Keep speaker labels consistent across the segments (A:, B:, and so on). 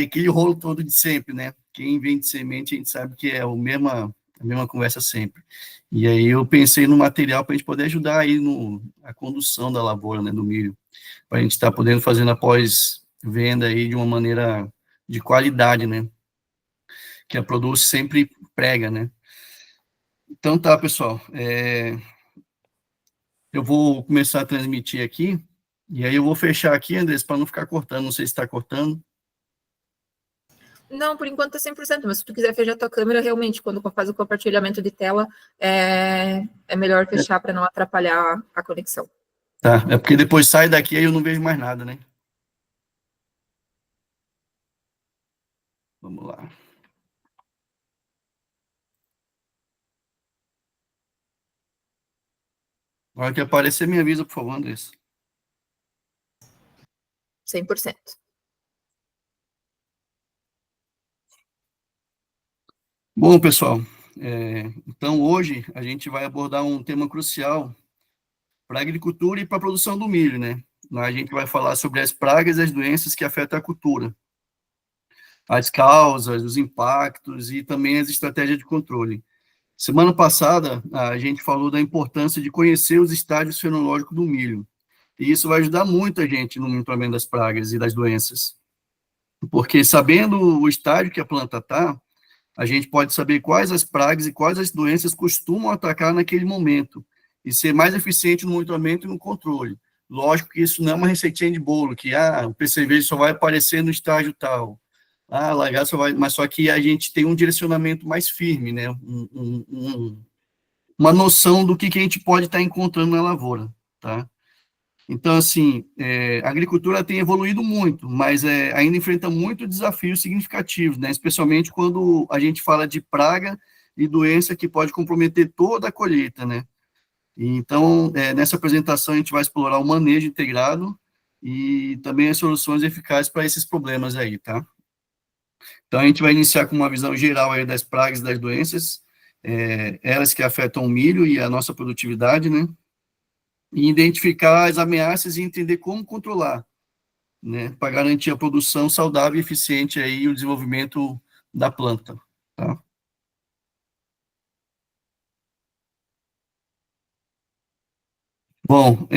A: aquele rolo todo de sempre, né? Quem vende semente, a gente sabe que é a mesma conversa sempre. E aí eu pensei no material para a gente poder ajudar aí a condução da lavoura, né, do milho, para a gente estar podendo fazendo após venda aí de uma maneira de qualidade, né? Que a Produce sempre prega, né? Então tá, pessoal. Eu vou começar a transmitir aqui, e aí eu vou fechar aqui, Andrés, para não ficar cortando. Não sei se está cortando.
B: Não, por enquanto é 100%, mas se tu quiser fechar a tua câmera, realmente, quando faz o compartilhamento de tela, é melhor fechar para não atrapalhar a conexão.
A: Tá, é porque depois sai daqui e eu não vejo mais nada, né? Vamos lá. Na hora que aparecer, me avisa, por favor, Andrés.
B: 100%.
A: Bom, pessoal, então hoje a gente vai abordar um tema crucial para a agricultura e para a produção do milho, né? Lá a gente vai falar sobre as pragas e as doenças que afetam a cultura, as causas, os impactos e também as estratégias de controle. Semana passada, a gente falou da importância de conhecer os estágios fenológicos do milho, e isso vai ajudar muito a gente no monitoramento das pragas e das doenças, porque sabendo o estágio que a planta está, a gente pode saber quais as pragas e quais as doenças costumam atacar naquele momento e ser mais eficiente no monitoramento e no controle. Lógico que isso não é uma receitinha de bolo, que o percevejo só vai aparecer no estágio tal, lagar só vai, mas só que a gente tem um direcionamento mais firme, né? Uma noção do que a gente pode estar encontrando na lavoura, tá? Então, assim, a agricultura tem evoluído muito, mas ainda enfrenta muitos desafios significativos, né? Especialmente quando a gente fala de praga e doença que pode comprometer toda a colheita, né? Então, nessa apresentação, a gente vai explorar o manejo integrado e também as soluções eficazes para esses problemas aí, tá? Então, a gente vai iniciar com uma visão geral aí das pragas e das doenças, elas que afetam o milho e a nossa produtividade, né? E identificar as ameaças e entender como controlar, né, para garantir a produção saudável e eficiente aí, e o desenvolvimento da planta, tá? Bom,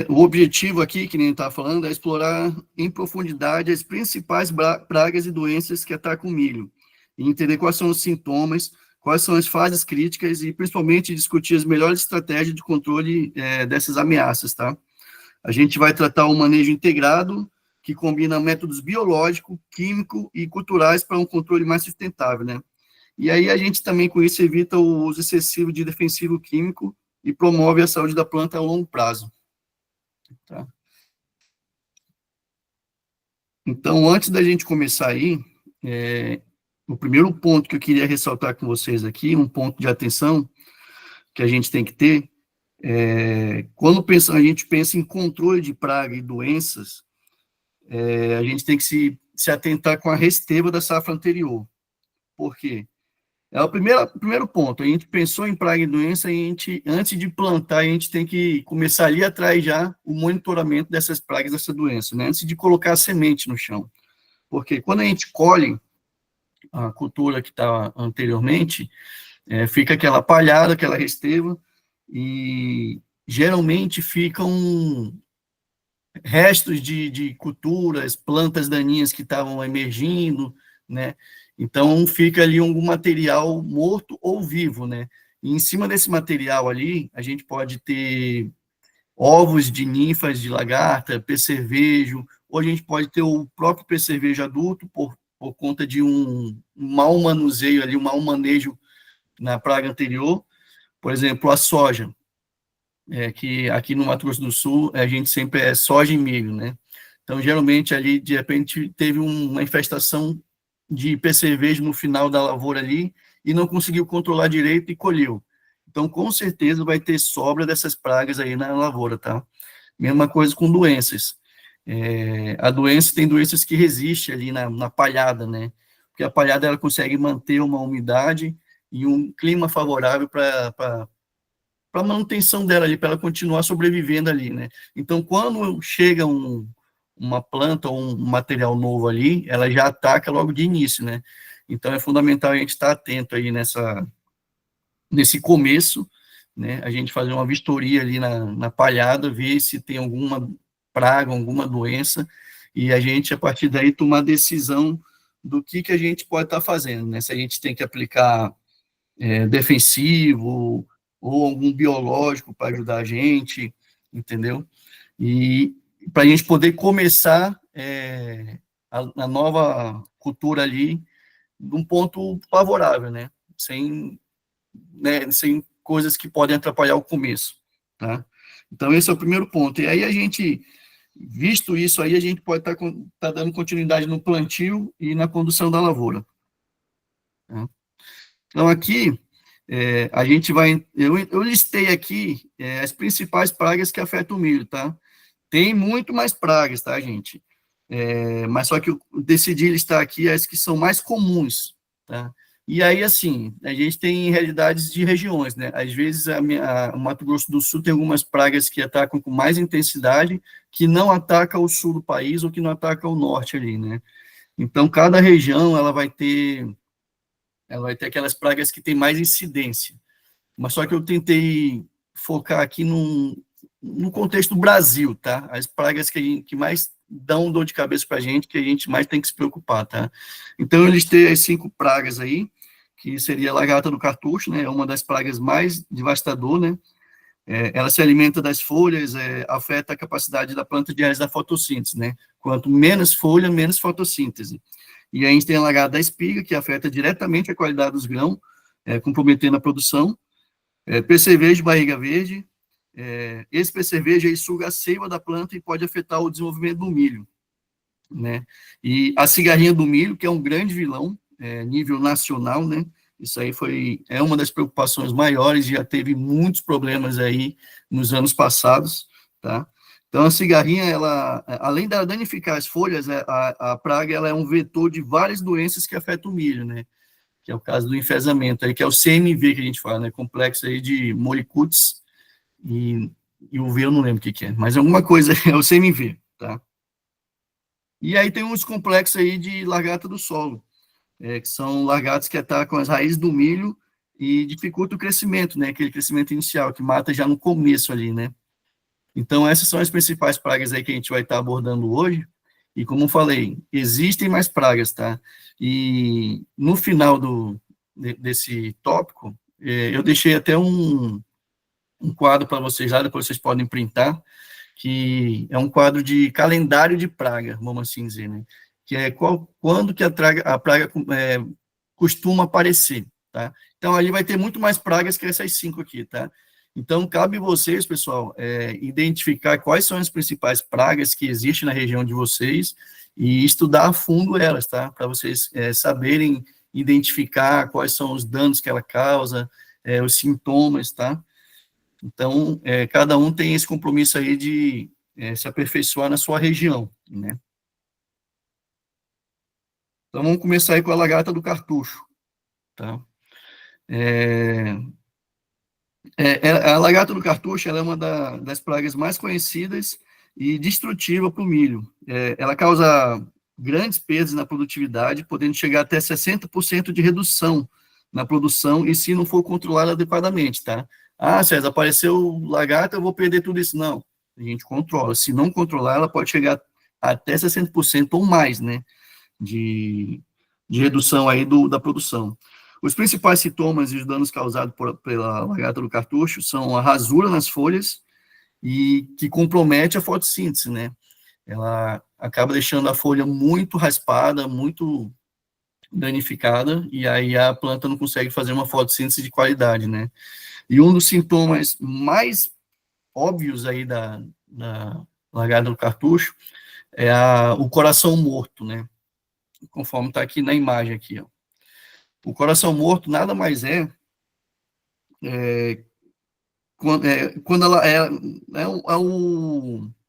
A: o objetivo aqui, que nem está falando, é explorar em profundidade as principais pragas e doenças que atacam o milho, e entender quais são os sintomas, quais são as fases críticas e, principalmente, discutir as melhores estratégias de controle dessas ameaças, tá? A gente vai tratar o manejo integrado, que combina métodos biológico, químico e culturais para um controle mais sustentável, né? E aí a gente também, com isso, evita o uso excessivo de defensivo químico e promove a saúde da planta a longo prazo, tá? Então, antes da gente começar aí, o primeiro ponto que eu queria ressaltar com vocês aqui, um ponto de atenção que a gente tem que ter, quando a gente pensa em controle de praga e doenças, a gente tem que se atentar com a resteva da safra anterior. Por quê? É o primeiro ponto. A gente pensou em praga e doença, antes de plantar, a gente tem que começar ali atrás já o monitoramento dessas pragas, dessa doença, né? Antes de colocar a semente no chão. Porque quando a gente colhe a cultura que estava anteriormente, fica aquela palhada, aquela resteva, e geralmente ficam restos de culturas, plantas daninhas que estavam emergindo, né? Então, fica ali algum material morto ou vivo, né? E em cima desse material ali, a gente pode ter ovos de ninfas de lagarta, percevejo, ou a gente pode ter o próprio percevejo adulto por conta de um mau manuseio ali, um mau manejo na praga anterior. Por exemplo, a soja, que aqui no Mato Grosso do Sul, a gente sempre é soja e milho, né? Então, geralmente, ali, de repente, teve uma infestação de percevejo no final da lavoura ali e não conseguiu controlar direito e colheu. Então, com certeza, vai ter sobra dessas pragas aí na lavoura, tá? Mesma coisa com doenças. A doença, tem doenças que resistem ali na palhada, né? Porque a palhada, ela consegue manter uma umidade e um clima favorável para a manutenção dela ali, para ela continuar sobrevivendo ali, né? Então, quando chega uma planta ou um material novo ali, ela já ataca logo de início, né? Então, é fundamental a gente estar atento aí nesse começo, né? A gente fazer uma vistoria ali na palhada, ver se tem alguma praga, alguma doença, e a gente, a partir daí, tomar decisão do que a gente pode estar fazendo, né? Se a gente tem que aplicar defensivo ou algum biológico para ajudar a gente, entendeu? E para a gente poder começar a nova cultura ali de um ponto favorável, né? Sem coisas que podem atrapalhar o começo, tá? Então, esse é o primeiro ponto. E aí, a gente, visto isso aí, a gente pode estar dando continuidade no plantio e na condução da lavoura. Tá? Então, aqui, a gente vai... Eu listei aqui as principais pragas que afetam o milho, tá? Tem muito mais pragas, tá, gente? Mas só que eu decidi listar aqui as que são mais comuns, tá? E aí, assim, a gente tem realidades de regiões, né? Às vezes, o Mato Grosso do Sul tem algumas pragas que atacam com mais intensidade, que não atacam o sul do país ou que não atacam o norte ali, né? Então, cada região, ela vai ter aquelas pragas que têm mais incidência. Mas só que eu tentei focar aqui no contexto do Brasil, tá? As pragas que mais dão dor de cabeça para a gente, que a gente mais tem que se preocupar, tá? Então, eu listei as 5 pragas aí, que seria a lagarta do cartucho, né? É uma das pragas mais devastadoras, né? Ela se alimenta das folhas, afeta a capacidade da planta de realizar fotossíntese, né? Quanto menos folha, menos fotossíntese. E aí a gente tem a lagarta da espiga, que afeta diretamente a qualidade dos grãos, comprometendo a produção. Percevejo, barriga verde. Esse percevejo aí suga a seiva da planta e pode afetar o desenvolvimento do milho, né? E a cigarrinha do milho, que é um grande vilão, nível nacional, né? Isso aí é uma das preocupações maiores, já teve muitos problemas aí nos anos passados, tá? Então, a cigarrinha, ela, além de danificar as folhas, a praga ela é um vetor de várias doenças que afetam o milho, né? Que é o caso do enfesamento, aí, que é o CMV que a gente fala, né? Complexo aí de Molicutes e o V eu não lembro o que é, mas alguma coisa é o CMV, tá? E aí tem uns complexos aí de lagarta do solo, que são lagartos que atacam as raízes do milho e dificultam o crescimento, né? Aquele crescimento inicial, que mata já no começo ali, né? Então, essas são as principais pragas aí que a gente vai estar abordando hoje. E como eu falei, existem mais pragas, tá? E no final desse tópico, eu deixei até um quadro para vocês lá, depois vocês podem printar, que é um quadro de calendário de praga, vamos assim dizer, né? Que é quando que a praga costuma aparecer, tá? Então, ali vai ter muito mais pragas que essas 5 aqui, tá? Então, cabe vocês, pessoal, identificar quais são as principais pragas que existem na região de vocês e estudar a fundo elas, tá? Para vocês saberem identificar quais são os danos que ela causa, os sintomas, tá? Então, cada um tem esse compromisso aí de se aperfeiçoar na sua região, né? Então, vamos começar aí com a lagarta do cartucho, tá? A lagarta do cartucho ela é uma das pragas mais conhecidas e destrutiva para o milho. Ela causa grandes perdas na produtividade, podendo chegar até 60% de redução na produção, e se não for controlada adequadamente, tá? Ah, César, apareceu lagarta, eu vou perder tudo isso. Não, a gente controla. Se não controlar, ela pode chegar até 60% ou mais, né, de redução aí da produção. Os principais sintomas e os danos causados pela lagarta do cartucho são a rasura nas folhas e que compromete a fotossíntese, né? Ela acaba deixando a folha muito raspada, muito danificada, e aí a planta não consegue fazer uma fotossíntese de qualidade, né? E um dos sintomas mais óbvios aí da lagarta do cartucho é o coração morto, né? Conforme está aqui na imagem aqui, ó. O coração morto nada mais quando ela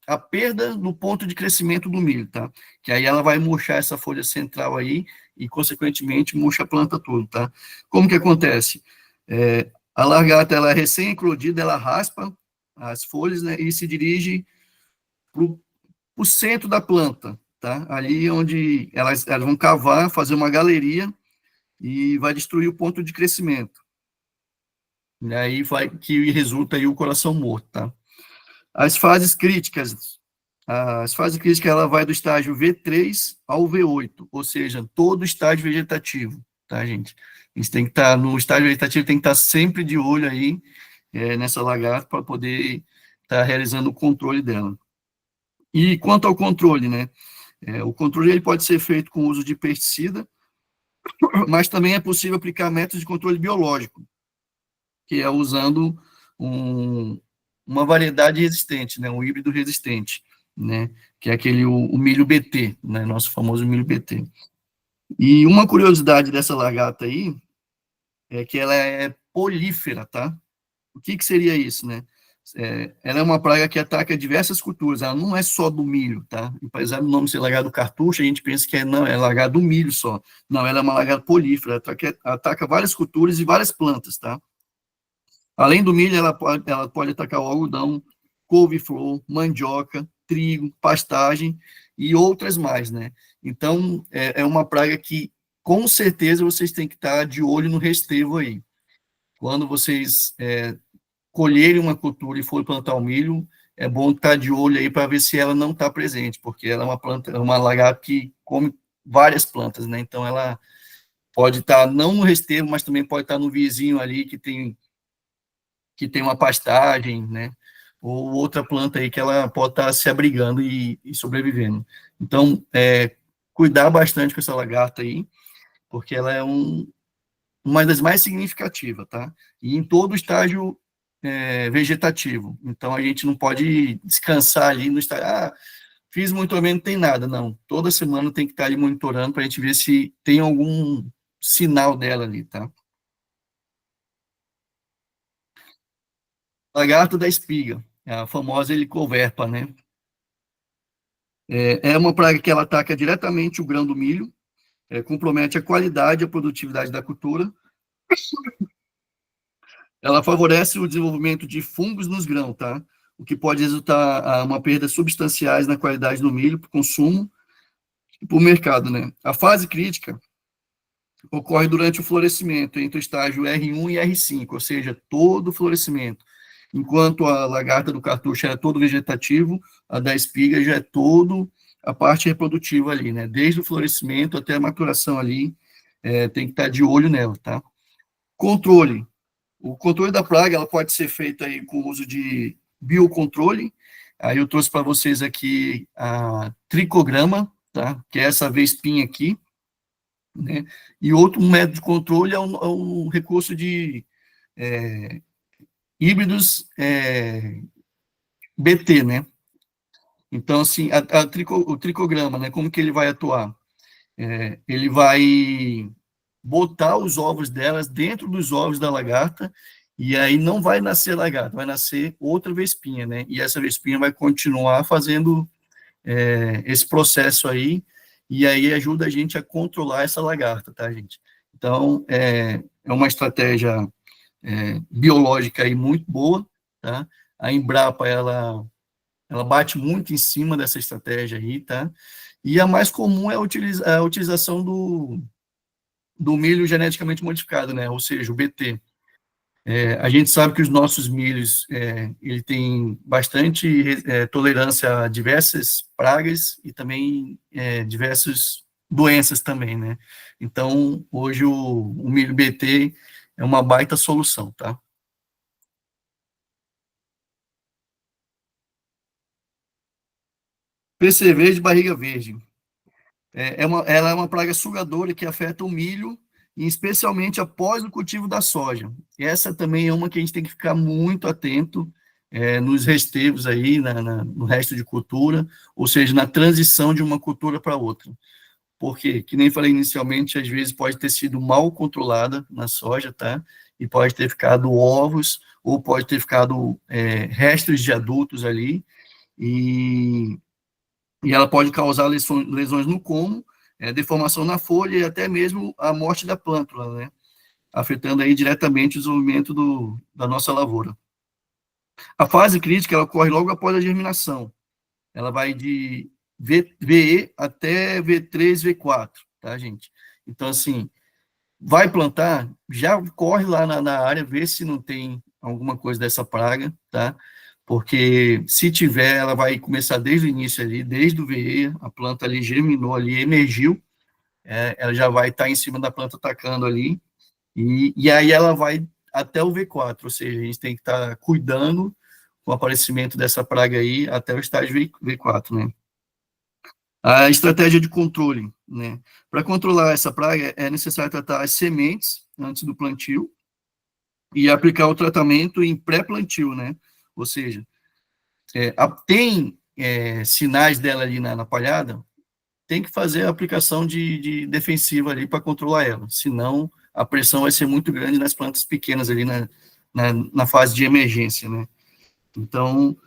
A: a perda do ponto de crescimento do milho, tá? Que aí ela vai murchar essa folha central aí e, consequentemente, murcha a planta toda, tá? Como que acontece? A lagarta, ela é recém-eclodida, ela raspa as folhas, né, e se dirige para o centro da planta, tá? Ali onde elas vão cavar, fazer uma galeria e vai destruir o ponto de crescimento. E aí vai que resulta aí o coração morto, tá? As fases críticas, ela vai do estágio V3 ao V8, ou seja, todo o estágio vegetativo, tá, gente? A gente tem que estar no estágio vegetativo, tem que estar sempre de olho aí nessa lagarta para poder estar realizando o controle dela. E quanto ao controle, né? O controle ele pode ser feito com o uso de pesticida, mas também é possível aplicar métodos de controle biológico, que é usando uma variedade resistente, né? Um híbrido resistente, né? Que é o milho BT, né? Nosso famoso milho BT. E uma curiosidade dessa lagarta aí é que ela é polífera, tá? O que seria isso, né? Ela é uma praga que ataca diversas culturas, ela não é só do milho, tá? Apesar do nome ser lagarto do cartucho, a gente pensa que não, é lagarto do milho só. Não, ela é uma lagarta polífera, ataca várias culturas e várias plantas, tá? Além do milho, ela pode atacar o algodão, couve-flor, mandioca, trigo, pastagem e outras mais, né? Então, é uma praga que, com certeza, vocês têm que estar de olho no restrevo aí. Quando vocês colherem uma cultura e for plantar o milho, é bom estar de olho aí para ver se ela não está presente, porque ela é uma planta, uma lagarta que come várias plantas, né? Então, ela pode estar não no restrevo, mas também pode estar no vizinho ali que tem uma pastagem, né? Ou outra planta aí que ela pode estar se abrigando e sobrevivendo. Então, cuidar bastante com essa lagarta aí, porque ela é uma das mais significativas, tá? E em todo o estágio vegetativo. Então, a gente não pode descansar ali no estágio, fiz monitoramento, não tem nada, não. Toda semana tem que estar ali monitorando para a gente ver se tem algum sinal dela ali, tá? Lagarto da espiga, a famosa helicoverpa, né? É uma praga que ela ataca diretamente o grão do milho, compromete a qualidade e a produtividade da cultura. Ela favorece o desenvolvimento de fungos nos grãos, tá? O que pode resultar a uma perda substanciais na qualidade do milho para o consumo e para o mercado, né? A fase crítica ocorre durante o florescimento, entre o estágio R1 e R5, ou seja, todo o florescimento. Enquanto a lagarta do cartucho é todo vegetativo, a da espiga já é todo a parte reprodutiva ali, né? Desde o florescimento até a maturação ali, tem que estar de olho nela, tá? Controle. O controle da praga, ela pode ser feito aí com o uso de biocontrole. Aí eu trouxe para vocês aqui a tricograma, tá? Que é essa vespinha aqui, né? E outro método de controle é o recurso de híbridos BT, né? Então, assim, o tricograma, né? Como que ele vai atuar? Ele vai botar os ovos delas dentro dos ovos da lagarta, e aí não vai nascer lagarta, vai nascer outra vespinha, né? E essa vespinha vai continuar fazendo esse processo aí, e aí ajuda a gente a controlar essa lagarta, tá, gente? Então, é uma estratégia biológica aí muito boa, tá? A Embrapa, ela bate muito em cima dessa estratégia aí, tá? E a mais comum é a utilização do milho geneticamente modificado, né? Ou seja, o BT. A gente sabe que os nossos milhos, ele tem bastante tolerância a diversas pragas e também diversas doenças também, né? Então, hoje o milho BT é uma baita solução, tá? PC verde, barriga verde. Ela é uma praga sugadora que afeta o milho, e especialmente após o cultivo da soja. Essa também é uma que a gente tem que ficar muito atento nos restevos aí, no resto de cultura, ou seja, na transição de uma cultura para outra. Porque, que nem falei inicialmente, às vezes pode ter sido mal controlada na soja, tá? E pode ter ficado ovos, ou pode ter ficado restos de adultos ali, e ela pode causar lesões no colmo, deformação na folha e até mesmo a morte da plântula, né? Afetando aí diretamente o desenvolvimento da nossa lavoura. A fase crítica ela ocorre logo após a germinação, ela vai de VE até V3, V4, tá, gente? Então, assim, vai plantar, já corre lá na área, vê se não tem alguma coisa dessa praga, tá? Porque se tiver, ela vai começar desde o início ali, desde o VE, a planta ali germinou ali, emergiu, ela já vai estar em cima da planta atacando ali, e aí ela vai até o V4, ou seja, a gente tem que estar cuidando com o aparecimento dessa praga aí até o estágio V4, né? A estratégia de controle, né? Para controlar essa praga, é necessário tratar as sementes antes do plantio e aplicar o tratamento em pré-plantio, né? Ou seja, tem sinais dela ali na palhada, tem que fazer a aplicação de defensiva ali para controlar ela, senão a pressão vai ser muito grande nas plantas pequenas ali na fase de emergência, né? Então,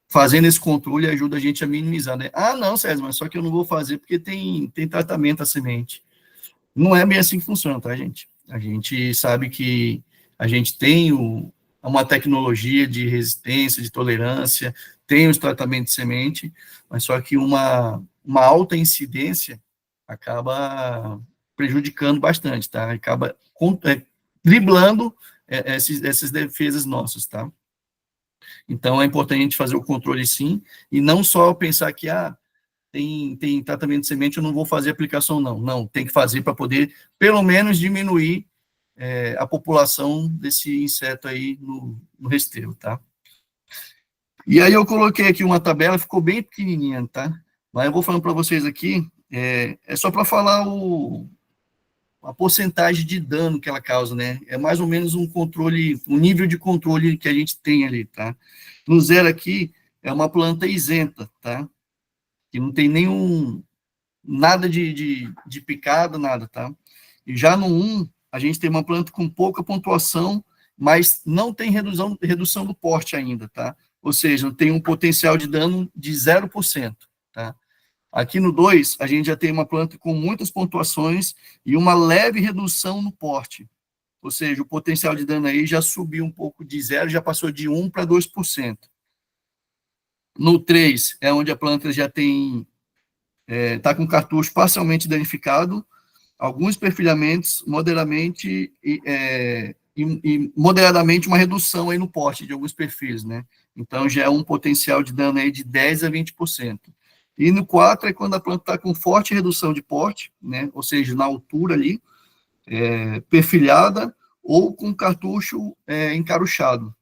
A: fazendo esse controle ajuda a gente a minimizar, né? Ah, não, César, mas só que eu não vou fazer porque tem tratamento a semente. Não é bem assim que funciona, tá, gente? A gente sabe que a gente tem uma tecnologia de resistência, de tolerância, tem os tratamentos de semente, mas só que uma alta incidência acaba prejudicando bastante, tá? Acaba driblando essas defesas nossas, tá? Então, é importante a gente fazer o controle sim, e não só pensar que, tem tratamento de semente, eu não vou fazer aplicação, não. Não, tem que fazer para poder, pelo menos, diminuir a população desse inseto aí no resteiro, tá? E aí eu coloquei aqui uma tabela, ficou bem pequenininha, tá? Mas eu vou falando para vocês aqui, só para falar a porcentagem de dano que ela causa, né? É mais ou menos um controle, um nível de controle que a gente tem ali, tá? No 0 aqui, é uma planta isenta, tá? Que não tem nada de picada, nada, tá? E já no 1, a gente tem uma planta com pouca pontuação, mas não tem redução do porte ainda, tá? Ou seja, tem um potencial de dano de 0%, tá? Aqui no 2, a gente já tem uma planta com muitas pontuações e uma leve redução no porte. Ou seja, o potencial de dano aí já subiu um pouco de 0, já passou de 1 para 2%. No 3, é onde a planta já tem está com o cartucho parcialmente danificado, alguns perfilhamentos, moderadamente e moderadamente uma redução aí no porte de alguns perfis, né? Então, já é um potencial de dano aí de 10% a 20%. E no 4 é quando a planta está com forte redução de porte, né? Ou seja, na altura ali, perfilhada ou com cartucho encaruchado.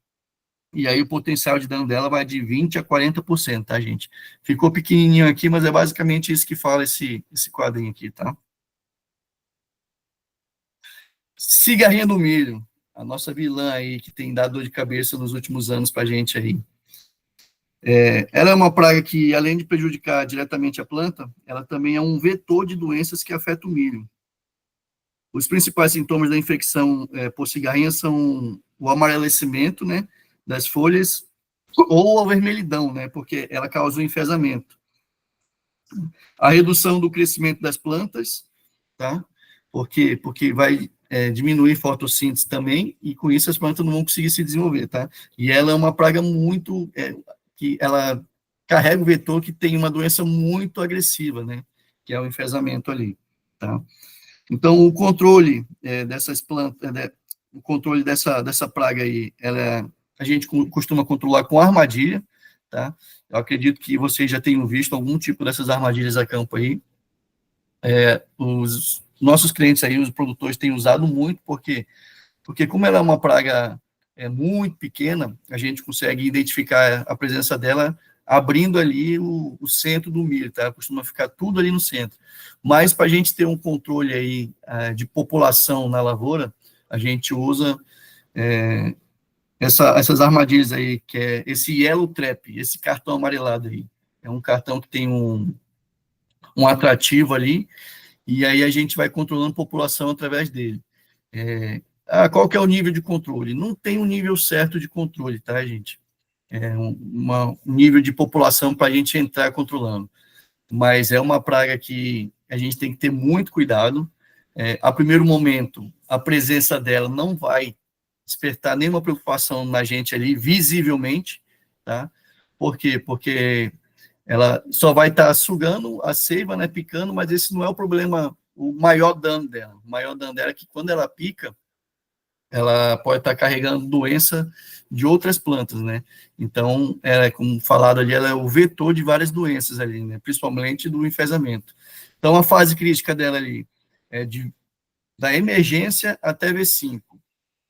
A: E aí o potencial de dano dela vai de 20% a 40%, tá, gente? Ficou pequenininho aqui, mas é basicamente isso que fala esse quadrinho aqui, tá? Cigarrinha do milho, a nossa vilã aí, que tem dado dor de cabeça nos últimos anos pra gente aí. Ela é uma praga que, além de prejudicar diretamente a planta, ela também é um vetor de doenças que afetam o milho. Os principais sintomas da infecção por cigarrinha são o amarelecimento, né, das folhas, ou a vermelhidão, né, porque ela causa o enfesamento. A redução do crescimento das plantas, tá? Porque vai diminuir fotossíntese também, e com isso as plantas não vão conseguir se desenvolver, tá? E ela é uma praga muito, que ela carrega o vetor que tem uma doença muito agressiva, né? Que é o enfesamento ali, tá? Então, o controle dessas plantas, o controle dessa praga aí, a gente costuma controlar com armadilha, tá? Eu acredito que vocês já tenham visto algum tipo dessas armadilhas a campo aí. Os nossos clientes aí, os produtores, têm usado muito, porque como ela é uma praga muito pequena, a gente consegue identificar a presença dela abrindo ali o centro do milho, tá? Costuma ficar tudo ali no centro. Mas para a gente ter um controle aí de população na lavoura, a gente usa essas armadilhas aí, que é esse yellow trap, esse cartão amarelado aí. É um cartão que tem um atrativo ali, e aí a gente vai controlando a população através dele. Qual que é o nível de controle? Não tem um nível certo de controle, tá, gente? Um nível de população para a gente entrar controlando. Mas é uma praga que a gente tem que ter muito cuidado. A primeiro momento, a presença dela não vai despertar nenhuma preocupação na gente ali, visivelmente, tá? Por quê? Porque ela só vai estar sugando a seiva, né, picando, mas esse não é o problema, o maior dano dela. O maior dano dela é que quando ela pica, ela pode estar carregando doença de outras plantas, né? Então, como falado ali, ela é o vetor de várias doenças ali, né? Principalmente do enfesamento. Então, a fase crítica dela ali é da emergência até V5.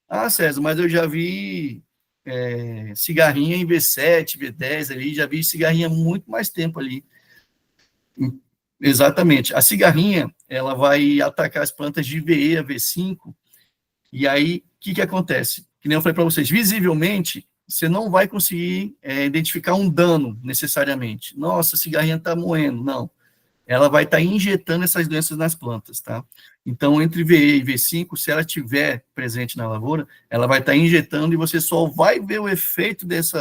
A: Ah, César, mas eu já vi cigarrinha em V7, V10 ali, já vi cigarrinha há muito mais tempo ali. Exatamente. A cigarrinha, ela vai atacar as plantas de VE a V5, e aí, o que acontece? Que nem eu falei para vocês, visivelmente, você não vai conseguir identificar um dano, necessariamente. Nossa, a cigarrinha está moendo. Não. Ela vai estar injetando essas doenças nas plantas, tá? Então, entre VE e V5, se ela estiver presente na lavoura, ela vai estar injetando e você só vai ver o efeito desse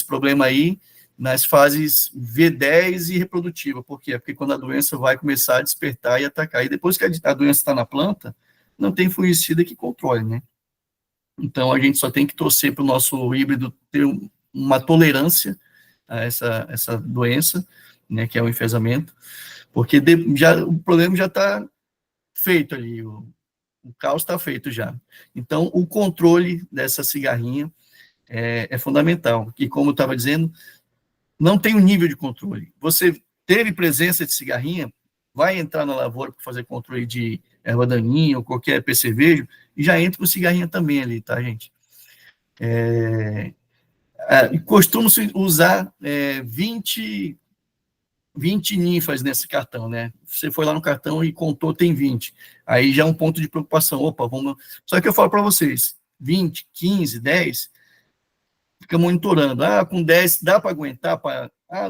A: problema aí nas fases V10 e reprodutiva. Por quê? Porque quando a doença vai começar a despertar e atacar. E depois que a doença está na planta, não tem fungicida que controle, né? Então, a gente só tem que torcer para o nosso híbrido ter uma tolerância a essa doença, né, que é o enfesamento, porque o problema já está feito ali, o caos está feito já. Então, o controle dessa cigarrinha é fundamental. E como eu estava dizendo, não tem um nível de controle. Você teve presença de cigarrinha, vai entrar na lavoura para fazer controle de erva daninha ou qualquer percevejo, e já entra com cigarrinha também ali, tá, gente? Costuma-se usar 20 ninfas nesse cartão, né? Você foi lá no cartão e contou, tem 20. Aí já é um ponto de preocupação. Opa, vamos. Só que eu falo para vocês: 20, 15, 10, fica monitorando. Ah, com 10 dá para aguentar?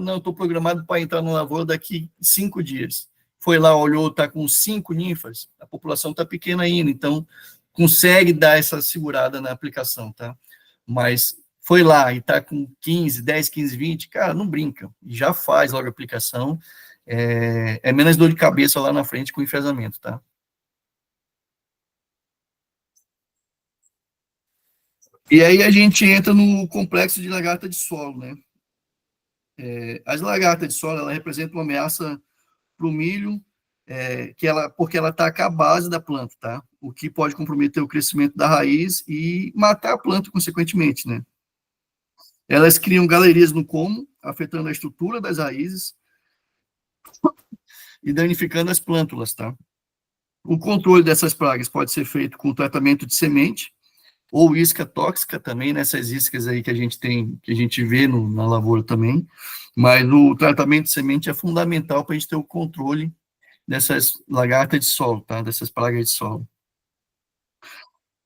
A: Não, estou programado para entrar no lavoura daqui 5 dias. Foi lá, olhou, está com 5 ninfas, a população está pequena ainda, então consegue dar essa segurada na aplicação, tá? Mas foi lá e está com 15, 10, 15, 20, cara, não brinca, já faz logo a aplicação, é menos dor de cabeça lá na frente com o enfesamento, tá? E aí a gente entra no complexo de lagarta de solo, né? As lagartas de solo, ela representam uma ameaça para o milho, porque ela ataca a base da planta, tá? O que pode comprometer o crescimento da raiz e matar a planta, consequentemente, né? Elas criam galerias no como, afetando a estrutura das raízes e danificando as plântulas, tá? O controle dessas pragas pode ser feito com tratamento de semente ou isca tóxica também, nessas iscas aí que a gente tem, que a gente vê na lavoura também, mas o tratamento de semente é fundamental para a gente ter o controle dessas lagartas de solo, tá? Dessas pragas de solo.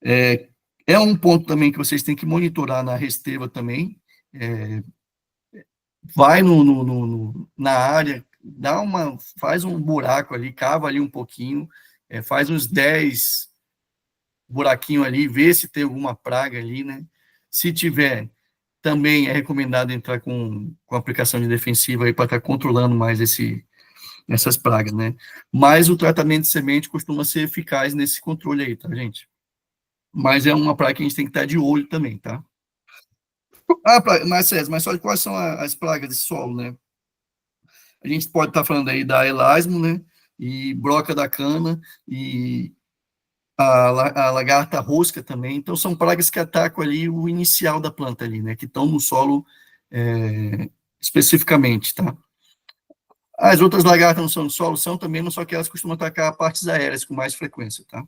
A: É um ponto também que vocês têm que monitorar na Resteva também, vai na área, faz um buraco ali, cava ali um pouquinho, faz uns 10 buraquinhos ali, vê se tem alguma praga ali, né? Se tiver, também é recomendado entrar com aplicação de defensiva aí para estar controlando mais essas pragas, né? Mas o tratamento de semente costuma ser eficaz nesse controle aí, tá, gente? Mas é uma praga que a gente tem que estar de olho também, tá? Mas só quais são as pragas de solo, né? A gente pode estar falando aí da elasmo, né? E broca da cana, e a lagarta rosca também. Então, são pragas que atacam ali o inicial da planta ali, né? Que estão no solo especificamente, tá? As outras lagartas não são no solo, são também, mas só que elas costumam atacar partes aéreas com mais frequência, tá?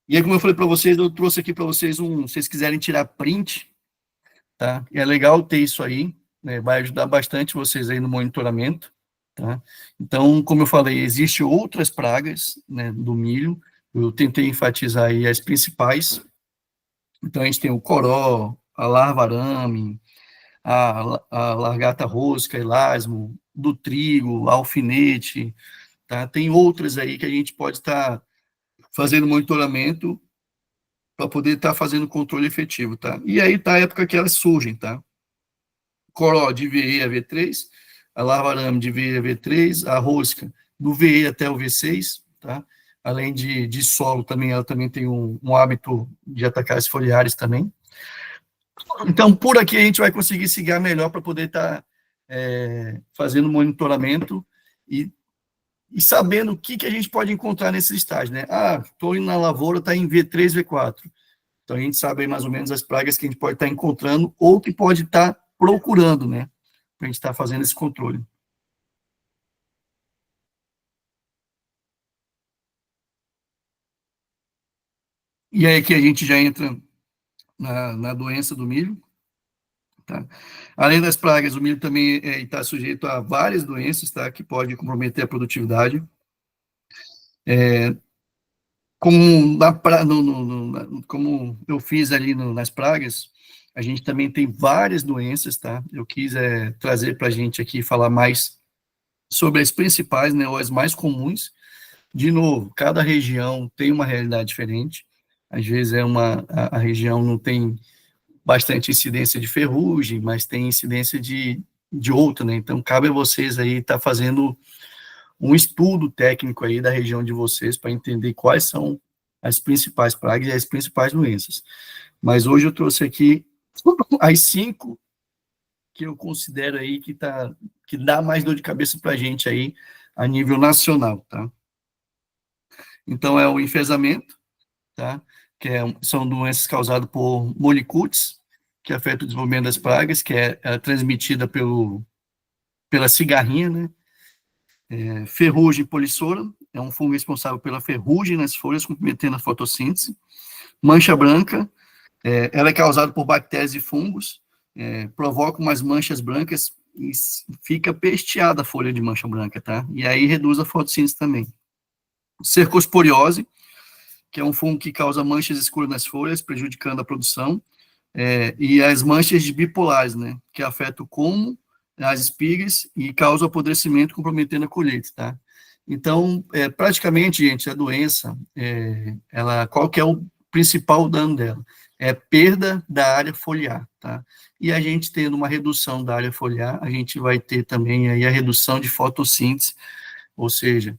A: E aí, como eu falei para vocês, eu trouxe aqui para vocês se vocês quiserem tirar print, tá? E é legal ter isso aí, né? Vai ajudar bastante vocês aí no monitoramento, tá? Então, como eu falei, existem outras pragas, né, do milho. Eu tentei enfatizar aí as principais. Então, a gente tem o coró, a larva-arame, a largata rosca, elasmo, do trigo, alfinete, tá? Tem outras aí que a gente pode estar fazendo monitoramento para poder estar fazendo controle efetivo, tá? E aí tá a época que elas surgem, tá? Coró de VE a V3, a larva-arame de VE a V3, a rosca do VE até o V6, tá? além de solo também, ela também tem um hábito de atacar as foliares também. Então, por aqui a gente vai conseguir seguir melhor para poder estar fazendo monitoramento e sabendo o que a gente pode encontrar nesses estágios, né? Estou indo na lavoura, está em V3, V4. Então, a gente sabe aí mais ou menos as pragas que a gente pode estar encontrando ou que pode estar procurando, né? Para a gente estar fazendo esse controle. E aí que a gente já entra na doença do milho. Tá? Além das pragas, o milho também está sujeito a várias doenças, tá? Que podem comprometer a produtividade. Como eu fiz ali nas pragas, a gente também tem várias doenças, tá? Eu quis trazer para a gente aqui falar mais sobre as principais, né, ou as mais comuns. De novo, cada região tem uma realidade diferente. Às vezes a região não tem bastante incidência de ferrugem, mas tem incidência de outra, né? Então, cabe a vocês aí estar fazendo um estudo técnico aí da região de vocês para entender quais são as principais pragas e as principais doenças. Mas hoje eu trouxe aqui as 5 que eu considero aí que dá mais dor de cabeça para a gente aí a nível nacional, tá? Então, é o enfesamento, tá? São doenças causadas por molicutes, que afeta o desenvolvimento das pragas, que é transmitida pela cigarrinha, né? Ferrugem polissora, é um fungo responsável pela ferrugem nas folhas, comprometendo a fotossíntese. Mancha branca, ela é causada por bactérias e fungos, provoca umas manchas brancas e fica pesteada a folha de mancha branca, tá? E aí reduz a fotossíntese também. Cercosporiose, que é um fungo que causa manchas escuras nas folhas, prejudicando a produção, e as manchas bipolares, né, que afetam o como, as espigas, e causa apodrecimento, comprometendo a colheita, tá? Então, praticamente, gente, a doença, qual que é o principal dano dela? É perda da área foliar, tá? E a gente tendo uma redução da área foliar, a gente vai ter também aí a redução de fotossíntese, ou seja,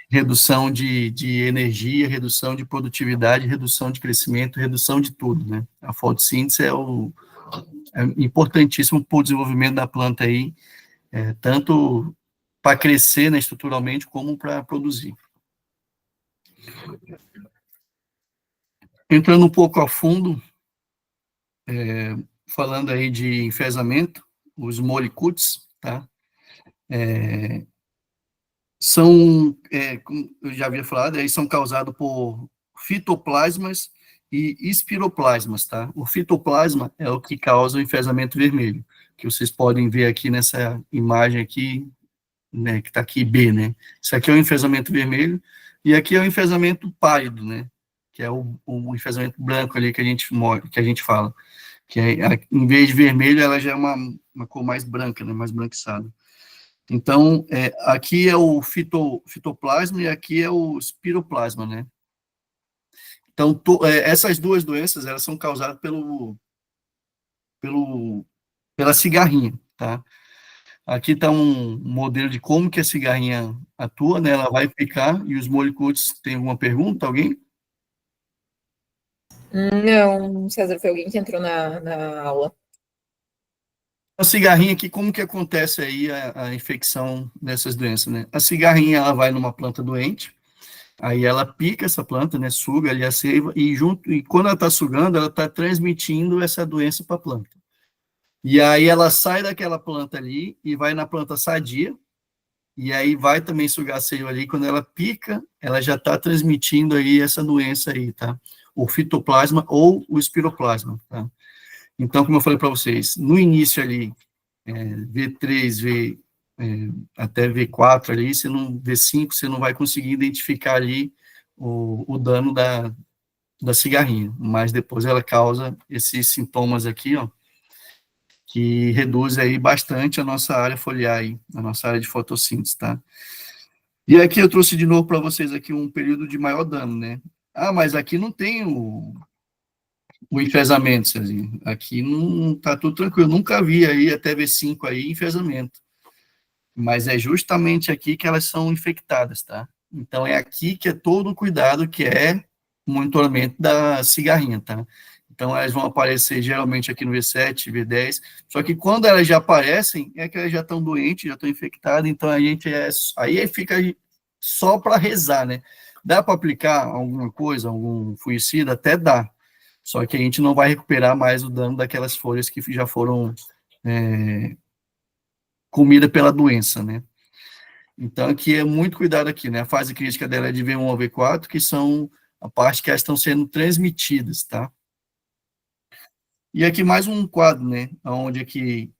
A: redução de energia, redução de produtividade, redução de crescimento, redução de tudo, né? A fotossíntese é importantíssimo para o desenvolvimento da planta aí, tanto para crescer, né, estruturalmente, como para produzir. Entrando um pouco a fundo, falando aí de enfesamento, os molicutes, tá? Como eu já havia falado, eles são causados por fitoplasmas e espiroplasmas, tá? O fitoplasma é o que causa o enfesamento vermelho, que vocês podem ver aqui nessa imagem aqui, né, que está aqui B, né? Isso aqui é o enfesamento vermelho, e aqui é o enfesamento pálido, né? Que é o enfesamento branco ali que a gente fala, que em vez de vermelho, ela já é uma cor mais branca, né? Mais branquiçada. Então, aqui é o fitoplasma e aqui é o espiroplasma, né? Então, essas duas doenças, elas são causadas pela cigarrinha, tá? Aqui está um modelo de como que a cigarrinha atua, né? Ela vai picar, e os molicutes, tem alguma pergunta, alguém?
B: Não, César, foi alguém que entrou na aula.
A: A cigarrinha aqui, como que acontece aí a infecção dessas doenças, né? A cigarrinha, ela vai numa planta doente, aí ela pica essa planta, né? Suga ali a seiva, e quando ela está sugando, ela está transmitindo essa doença para a planta. E aí ela sai daquela planta ali e vai na planta sadia, e aí vai também sugar a seiva ali. Quando ela pica, ela já está transmitindo aí essa doença aí, tá? O fitoplasma ou o espiroplasma, tá? Então, como eu falei para vocês, no início ali, V3, até V4 ali, V5, você não vai conseguir identificar ali o dano da cigarrinha, mas depois ela causa esses sintomas aqui, ó, que reduz aí bastante a nossa área foliar aí, a nossa área de fotossíntese, tá? E aqui eu trouxe de novo para vocês aqui um período de maior dano, né? Mas aqui não tem o enfesamento, Cezinho. Aqui não tá tudo tranquilo. Nunca vi aí até V5 aí enfesamento. Mas é justamente aqui que elas são infectadas, tá? Então, é aqui que é todo o cuidado, que é o monitoramento da cigarrinha, tá? Então, elas vão aparecer geralmente aqui no V7, V10, só que quando elas já aparecem, é que elas já estão doentes, já estão infectadas, então a gente aí fica só para rezar, né? Dá para aplicar alguma coisa, algum fungicida? Até dá, só que a gente não vai recuperar mais o dano daquelas folhas que já foram comida pela doença, né? Então, aqui é muito cuidado aqui, né? A fase crítica dela é de V1 ao V4, que são a parte que elas estão sendo transmitidas, tá? E aqui mais um quadro, né? Onde aqui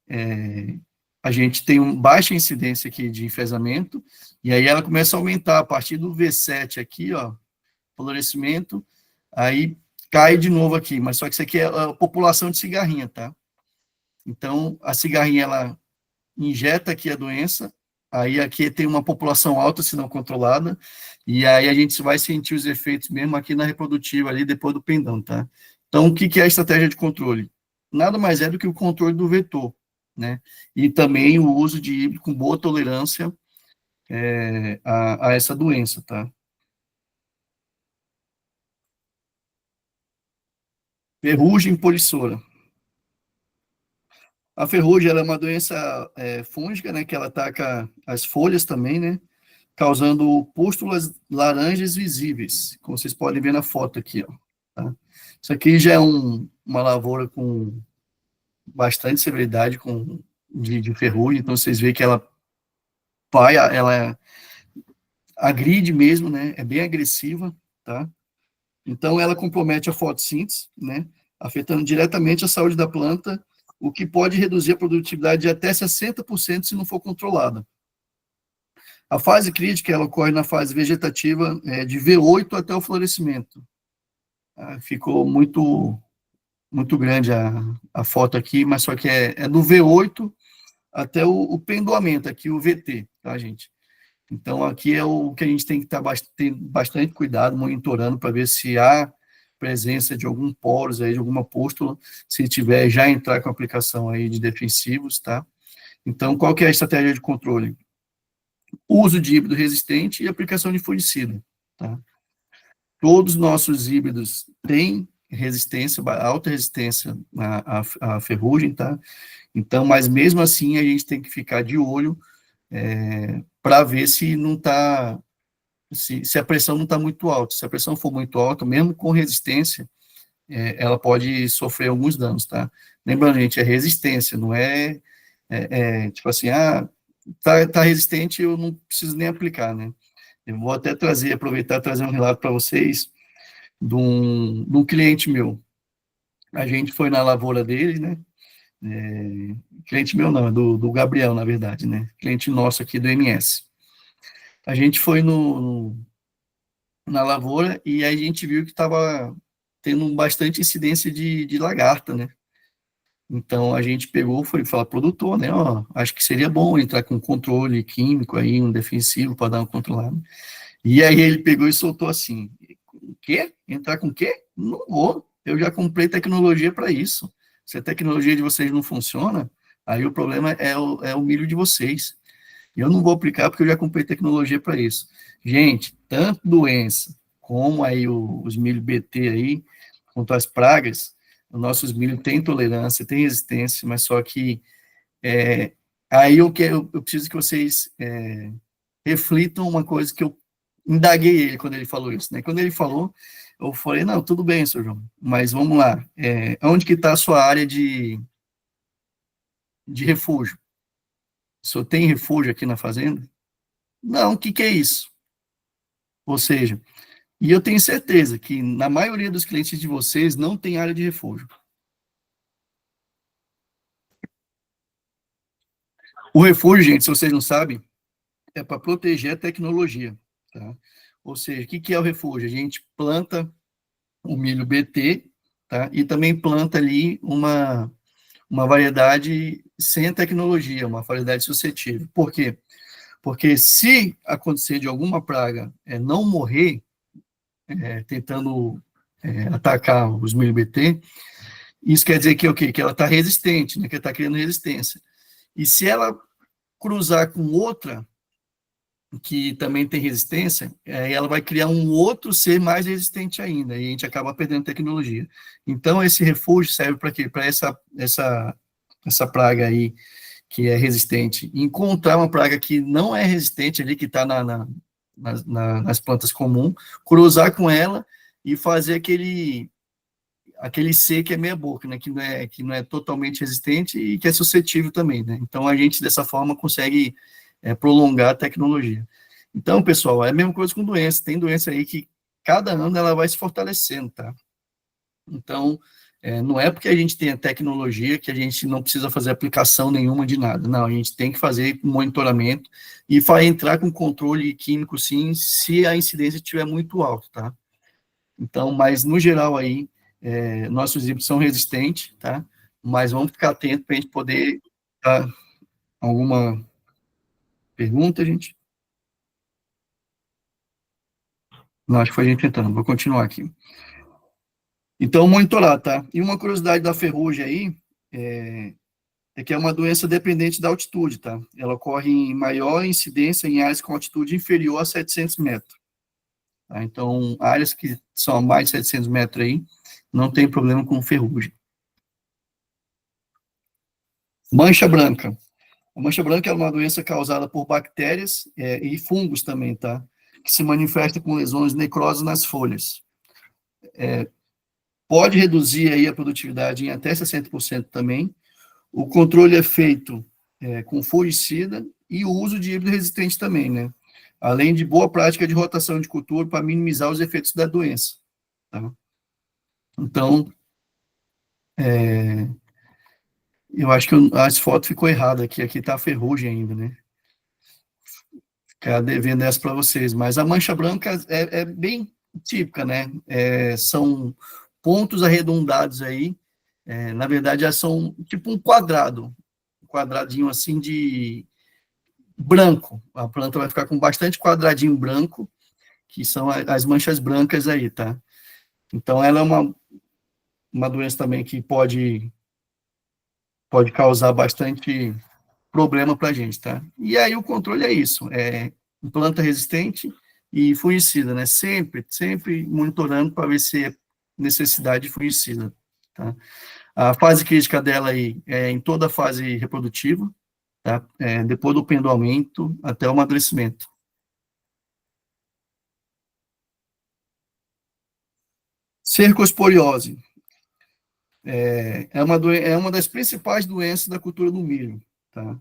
A: a gente tem baixa incidência aqui de enfesamento, e aí ela começa a aumentar a partir do V7 aqui, ó, florescimento, aí cai de novo aqui, mas só que isso aqui é a população de cigarrinha, tá? Então, a cigarrinha, ela injeta aqui a doença, aí aqui tem uma população alta, se não controlada, e aí a gente vai sentir os efeitos mesmo aqui na reprodutiva, ali depois do pendão, tá? Então, o que é a estratégia de controle? Nada mais é do que o controle do vetor, né? E também o uso de híbrido com boa tolerância a essa doença, tá? Ferrugem polissora. A ferrugem, ela é uma doença fúngica, né? Que ela ataca as folhas também, né? Causando pústulas laranjas visíveis, como vocês podem ver na foto aqui, ó. Tá? Isso aqui já é uma lavoura com bastante severidade de ferrugem, então vocês veem que ela agride mesmo, né? É bem agressiva, tá? Então ela compromete a fotossíntese, né? Afetando diretamente a saúde da planta, o que pode reduzir a produtividade de até 60% se não for controlada. A fase crítica, ela ocorre na fase vegetativa de V8 até o florescimento. Ficou muito grande a foto aqui, mas só que é do V8 até o pendoamento, aqui o VT, tá, gente? Então, aqui é o que a gente tem que ter bastante cuidado, monitorando, para ver se há presença de algum poros aí, de alguma pústula, se tiver, já entrar com a aplicação aí de defensivos, tá? Então, qual que é a estratégia de controle? Uso de híbrido resistente e aplicação de fungicida, tá? Todos os nossos híbridos têm resistência, alta resistência à ferrugem, tá? Então, mas mesmo assim, a gente tem que ficar de olho para ver se não está, se a pressão não está muito alta. Se a pressão for muito alta, mesmo com resistência, ela pode sofrer alguns danos, tá? Lembrando, gente, é resistência, não tipo assim, tá resistente, eu não preciso nem aplicar, né? Eu vou até aproveitar e trazer um relato para vocês de um cliente meu. A gente foi na lavoura dele, né? Cliente meu não, do Gabriel, na verdade, né? Cliente nosso aqui do MS. A gente foi na lavoura e aí a gente viu que estava tendo bastante incidência de lagarta, né? Então a gente pegou, foi falar pro produtor, né? Ó, acho que seria bom entrar com controle químico aí, um defensivo para dar uma controlada. E aí ele pegou e soltou assim: o quê? Entrar com o quê? Não vou. Eu já comprei tecnologia para isso. Se a tecnologia de vocês não funciona, aí o problema é o milho de vocês. Eu não vou aplicar porque eu já comprei tecnologia para isso. Gente, tanto doença como aí os milho BT aí, quanto as pragas, os nossos milho têm tolerância, têm resistência, mas só que aí eu preciso que vocês reflitam uma coisa que eu indaguei ele quando ele falou isso, né? Quando ele falou, eu falei, não, tudo bem, senhor João, mas vamos lá, onde que está a sua área de refúgio? O senhor tem refúgio aqui na fazenda? Não, o que é isso? Ou seja, e eu tenho certeza que na maioria dos clientes de vocês não tem área de refúgio. O refúgio, gente, se vocês não sabem, é para proteger a tecnologia, tá? Ou seja, o que é o refúgio? A gente planta o milho BT, tá? E também planta ali uma variedade sem tecnologia, uma variedade suscetível. Por quê? Porque se acontecer de alguma praga não morrer, tentando atacar os milho BT, isso quer dizer que o quê? Que ela está resistente, né? Que está criando resistência. E se ela cruzar com outra que também tem resistência, aí ela vai criar um outro ser mais resistente ainda, e a gente acaba perdendo tecnologia. Então, esse refúgio serve para quê? Para essa praga aí, que é resistente, encontrar uma praga que não é resistente ali, que está nas plantas comuns, cruzar com ela e fazer aquele C que é meia boca, né, que não é totalmente resistente e que é suscetível também, né? Então, a gente, dessa forma, consegue prolongar a tecnologia. Então, pessoal, é a mesma coisa com doença. Tem doença aí que cada ano ela vai se fortalecendo, tá? Então, não é porque a gente tem a tecnologia que a gente não precisa fazer aplicação nenhuma de nada. Não, a gente tem que fazer monitoramento e vai entrar com controle químico, sim, se a incidência estiver muito alta, tá? Então, mas no geral aí, nossos híbridos são resistentes, tá? Mas vamos ficar atento para a gente poder dar alguma pergunta, gente? Não, acho que foi a gente tentando, vou continuar aqui. Então, monitorar, tá? E uma curiosidade da ferrugem aí, que é uma doença dependente da altitude, tá? Ela ocorre em maior incidência em áreas com altitude inferior a 700 metros. Tá? Então, áreas que são a mais de 700 metros aí, não tem problema com ferrugem. Mancha branca. A mancha branca é uma doença causada por bactérias e fungos também, tá? Que se manifesta com lesões necrosas nas folhas. Pode reduzir aí a produtividade em até 60% também. O controle é feito com fungicida e o uso de híbrido resistente também, né? Além de boa prática de rotação de cultura para minimizar os efeitos da doença. Tá? Então, eu acho que as fotos ficou errada aqui. Aqui está a ferrugem ainda, né? Ficar devendo essa para vocês. Mas a mancha branca é bem típica, né? São pontos arredondados aí. Na verdade, elas são tipo um quadrado. Um quadradinho assim de branco. A planta vai ficar com bastante quadradinho branco, que são as manchas brancas aí, tá? Então, ela é uma doença também que pode causar bastante problema para a gente, tá? E aí o controle é isso, planta resistente e fungicida, né? Sempre monitorando para ver se é necessidade de fungicida, tá? A fase crítica dela aí é em toda a fase reprodutiva, tá? Depois do pendoamento até o amadurecimento. Cercosporiose é uma das principais doenças da cultura do milho, tá?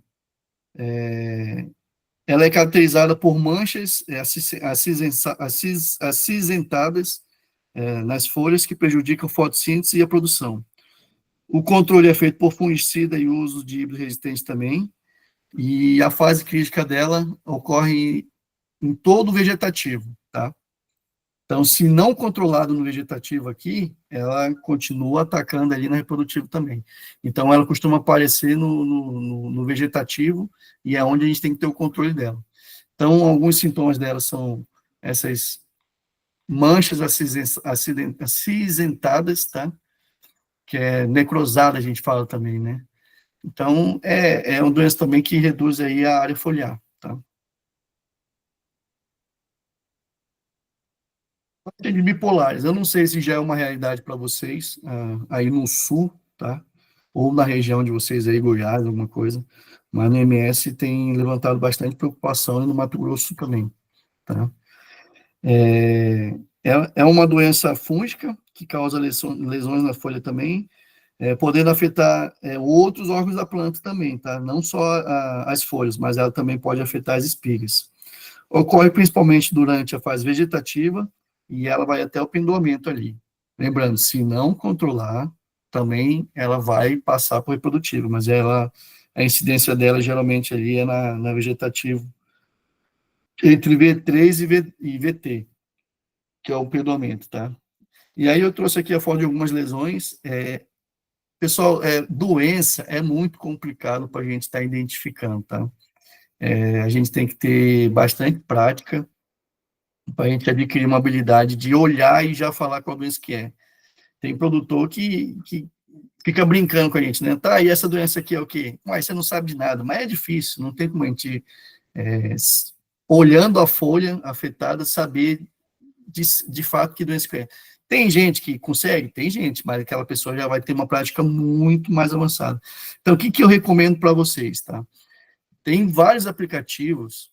A: Ela é caracterizada por manchas acinzentadas nas folhas que prejudicam a fotossíntese e a produção. O controle é feito por fungicida e uso de híbrido resistente também, e a fase crítica dela ocorre em todo o vegetativo, tá? Então, se não controlado no vegetativo aqui, ela continua atacando ali na reprodutivo também. Então, ela costuma aparecer no vegetativo e é onde a gente tem que ter o controle dela. Então, alguns sintomas dela são essas manchas acinzentadas, tá? Que é necrosada, a gente fala também, né? Então, é uma doença também que reduz aí a área foliar, tá? De bipolares, eu não sei se já é uma realidade para vocês, aí no sul, tá? Ou na região de vocês aí, Goiás, alguma coisa, mas no MS tem levantado bastante preocupação e no Mato Grosso também, tá? É uma doença fúngica que causa lesões na folha também, podendo afetar outros órgãos da planta também, tá? Não só as folhas, mas ela também pode afetar as espigas. Ocorre principalmente durante a fase vegetativa e ela vai até o pendoamento ali. Lembrando, se não controlar, também ela vai passar para o reprodutivo, mas a incidência dela geralmente ali é na vegetativo, entre V3 e VT, que é o pendoamento, tá? E aí eu trouxe aqui a foto de algumas lesões. Pessoal, doença é muito complicado para a gente estar identificando, tá? A gente tem que ter bastante prática para a gente adquirir uma habilidade de olhar e já falar qual doença que é. Tem produtor que fica brincando com a gente, né? Tá, e essa doença aqui é o quê? Mas você não sabe de nada, mas é difícil, não tem como a gente olhando a folha afetada, saber de fato que doença que é. Tem gente que consegue? Tem gente, mas aquela pessoa já vai ter uma prática muito mais avançada. Então, o que eu recomendo para vocês, tá? Tem vários aplicativos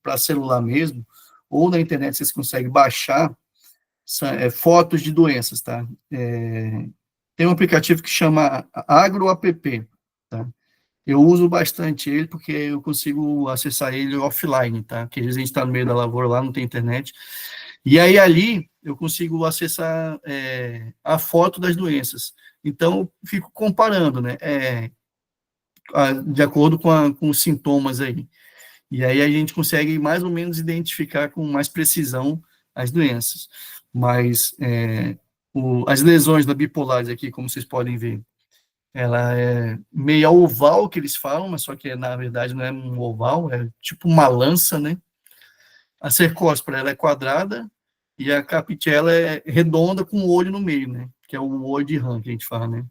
A: para celular mesmo, ou na internet vocês conseguem baixar fotos de doenças, tá? Tem um aplicativo que chama AgroApp, tá? Eu uso bastante ele porque eu consigo acessar ele offline, tá? Porque às vezes a gente está no meio da lavoura lá, não tem internet. E aí ali eu consigo acessar a foto das doenças. Então, eu fico comparando, né? De acordo com os sintomas aí. E aí a gente consegue mais ou menos identificar com mais precisão as doenças. Mas as lesões da bipolares aqui, como vocês podem ver, ela é meio oval, que eles falam, mas só que na verdade não é um oval, é tipo uma lança, né? A cercóspora, ela é quadrada e a capitela é redonda com o olho no meio, né? Que é o olho de rã que a gente fala, né?